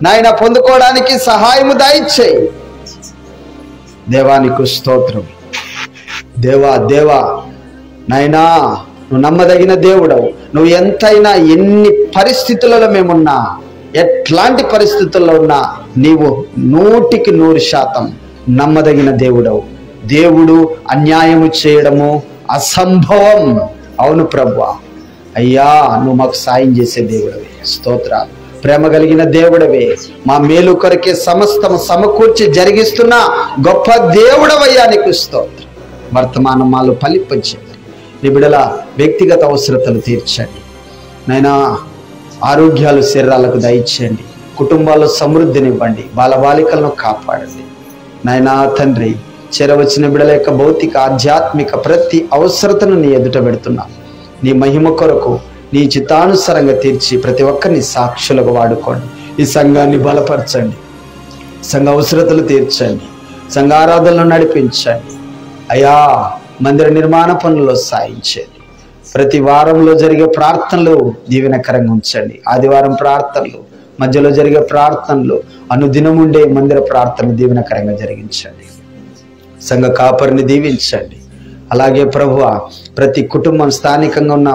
నాయన పొందుకోవడానికి సహాయము దయచేయి. దేవానికి స్తోత్రం. దేవా నాయనా నువ్వు నమ్మదగిన దేవుడవు. నువ్వు ఎంతైనా ఎన్ని పరిస్థితులలో మేమున్నా, ఎట్లాంటి పరిస్థితుల్లో ఉన్నా నీవు 100% నమ్మదగిన దేవుడవు. దేవుడు అన్యాయము చేయడము అసంభవం. అవును ప్రభువా. అయ్యా నువ్వు మాకు సాయం చేసే దేవుడవే. స్తోత్రాలు. ప్రేమ కలిగిన దేవుడవే. మా మేలు కొరకే సమస్తము సమకూర్చి జరిగిస్తున్న గొప్ప దేవుడవయ్యా నీకు స్తోత్రం. వర్తమానం మాలో ఫలింపచేయండి. నీ బిడ్డల వ్యక్తిగత అవసరతలు తీర్చండి నైనా. ఆరోగ్యాలు శరీరాలకు దయచేయండి. కుటుంబాల్లో సమృద్ధినివ్వండి. బాలబాలికలను కాపాడండి నాయనా. తండ్రి చేరవచ్చిన బిడ్డల యొక్క భౌతిక ఆధ్యాత్మిక ప్రతి అవసరతను నీ ఎదుట పెడుతున్నా. నీ మహిమ కొరకు నీ చిత్తానుసారంగా తీర్చి ప్రతి ఒక్కరిని సాక్షులకు వాడుకోండి. ఈ సంఘాన్ని బలపరచండి. సంఘ అవసరతలు తీర్చండి. సంఘారాధనలు నడిపించండి అయ్యా. మందిర నిర్మాణ పనుల్లో సాయించండి. ప్రతి వారంలో జరిగే ప్రార్థనలు దీవెనకరంగా ఉంచండి. ఆదివారం ప్రార్థనలు, మధ్యలో జరిగే ప్రార్థనలు, అనుదినం ఉండే మందిర ప్రార్థనలు దీవెనకరంగా జరిగించండి. సంఘ కాపరిని దీవించండి. అలాగే ప్రభువా ప్రతి కుటుంబం, స్థానికంగా ఉన్న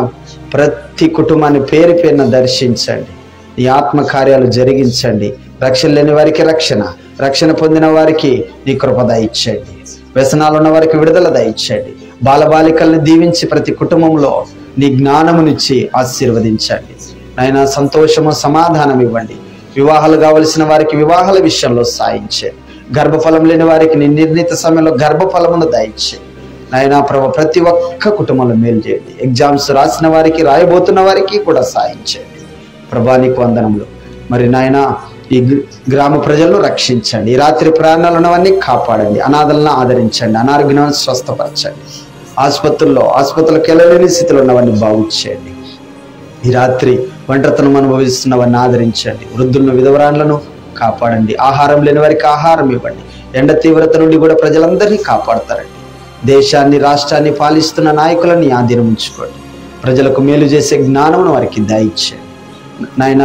ప్రతి కుటుంబాన్ని పేరు పేరున దర్శించండి. ఈ ఆత్మ కార్యాలు జరిగించండి. రక్షణ లేని వారికి రక్షణ, రక్షణ పొందిన వారికి నీ కృప దయచేయండి. వ్యసనాలు ఉన్న వారికి విడుదల దయచేయండి. బాలబాలికలను దీవించి ప్రతి కుటుంబంలో నీ జ్ఞానమునిచ్చి ఆశీర్వదించండి నాయన. సంతోషము సమాధానం ఇవ్వండి. వివాహాలు కావలసిన వారికి వివాహాల విషయంలో సాయించండి. గర్భఫలం లేని వారికి నీ నిర్ణీత సమయంలో గర్భఫలమును దయచేయండి నాయన. ప్రభు ప్రతి ఒక్క కుటుంబంలో మేలు చేయండి. ఎగ్జామ్స్ రాసిన వారికి, రాయబోతున్న వారికి కూడా సాయించండి ప్రభా. నీకు వందనములు. మరి నాయన ఈ గ్రామ ప్రజలను రక్షించండి. ఈ రాత్రి ప్రాణాలు ఉన్నవన్నీ కాపాడండి. అనాథలను ఆదరించండి. అనారోగ్యాన్ని స్వస్థపరచండి. ఆసుపత్రులకు వెళ్ళలేని స్థితిలో ఉన్నవన్నీ బాగు చేయండి. ఈ రాత్రి ఒంటరితనం అనుభవిస్తున్నవన్నీ ఆదరించండి. వృద్ధులను, విధవరాండ్లను కాపాడండి. ఆహారం లేని వారికి ఆహారం ఇవ్వండి. ఎండ తీవ్రత నుండి కూడా ప్రజలందరినీ కాపాడతారండి. దేశాన్ని, రాష్ట్రాన్ని పాలిస్తున్న నాయకులని ఆధీనం ఉంచుకోండి. ప్రజలకు మేలు చేసే జ్ఞానమును వారికి దయచేయండి నాయన.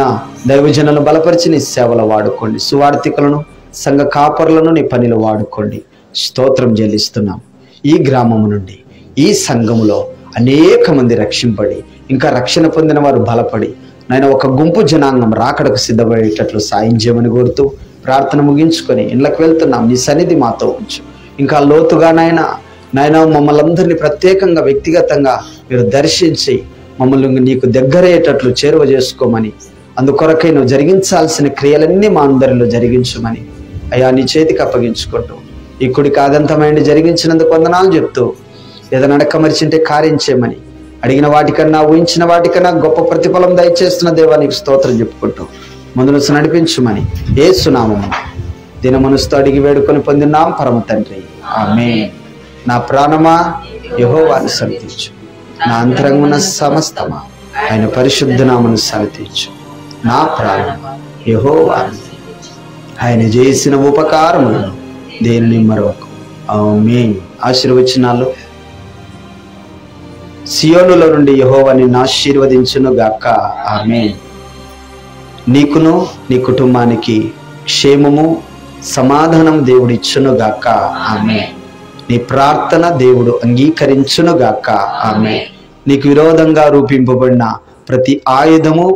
దైవజనులను బలపరిచి నీ సేవలో వాడుకోండి. సువార్థికులను, సంఘ కాపరులను నీ పనిలో వాడుకోండి. స్తోత్రం చెల్లిస్తున్నాం. ఈ గ్రామము నుండి, ఈ సంఘములో అనేక మంది రక్షింపడి, ఇంకా రక్షణ పొందిన వారు బలపడి నాయన ఒక గుంపు జనాంగం రాకడకు సిద్ధపడేటట్లు సాయం చేయమని కోరుతూ ప్రార్థన ముగించుకొని ఇళ్ళకి వెళ్తున్నాం. నీ సన్నిధి మాతో ఉంచు. ఇంకా లోతుగా నాయన మమ్మల్ని అందరినీ ప్రత్యేకంగా వ్యక్తిగతంగా మీరు దర్శించి మమ్మల్ని నీకు దగ్గరయ్యేటట్లు చేరువ చేసుకోమని, అందుకొరకై నువ్వు జరిగించాల్సిన క్రియలన్నీ మా అందరిలో జరిగించమని అయ్యా నీ చేతికి అప్పగించుకుంటూ ఈ కుడికి ఆదంతమైంది జరిగించినందుకు వందనాలు చెప్తూ ఏదైనా అడకమరిచింటే కార్యం చేయమని, అడిగిన వాటికన్నా, ఊహించిన వాటికన్నా గొప్ప ప్రతిఫలం దయచేస్తున్న దేవా నీకు స్తోత్రం చెప్పుకుంటూ ముందు నడిపించమని యేసు నామమున దినమనసుతో అడిగి వేడుకొని పొందినాం పరమ తండ్రి. ఆమేన్. నా ప్రాణమా యెహోవాను స్తుతించు, నా అంతరంగమున సమస్తమా ఆయన పరిశుద్ధ నామమును స్తుతించు. నా ప్రాణమా యెహోవాను, ఆయన చేసిన ఉపకారములను దేనిని మరొక. ఆమేన్. ఆశీర్వచనాలు. సియోనులో నుండి యెహోవా నిన్ను ఆశీర్వదించును గాక. ఆమేన్. నీకును నీ కుటుంబానికి క్షేమము, సమాధానం దేవుడిచ్చును గాక. ఆమేన్. నీ ప్రార్థన దేవుడు అంగీకరించునుగాక. ఆమేన్. నీకు విరోధంగా రూపింపబడిన ప్రతి ఆయుధము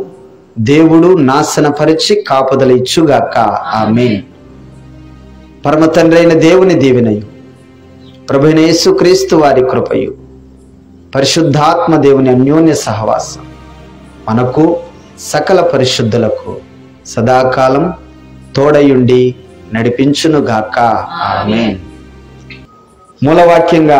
దేవుడు నాశనపరిచి కాపుదల ఇచ్చుగాక. ఆమేన్. పరమ తండ్రి అయిన దేవుని దీవెనయు, ప్రభువైన యేసుక్రీస్తు వారి కృపయు, పరిశుద్ధాత్మ దేవుని అన్యోన్య సహవాసం మనకు సకల పరిశుద్ధులకు సదాకాలం తోడయుండి నడిపించునుగాక. ఆమేన్. మూలవాక్యంగా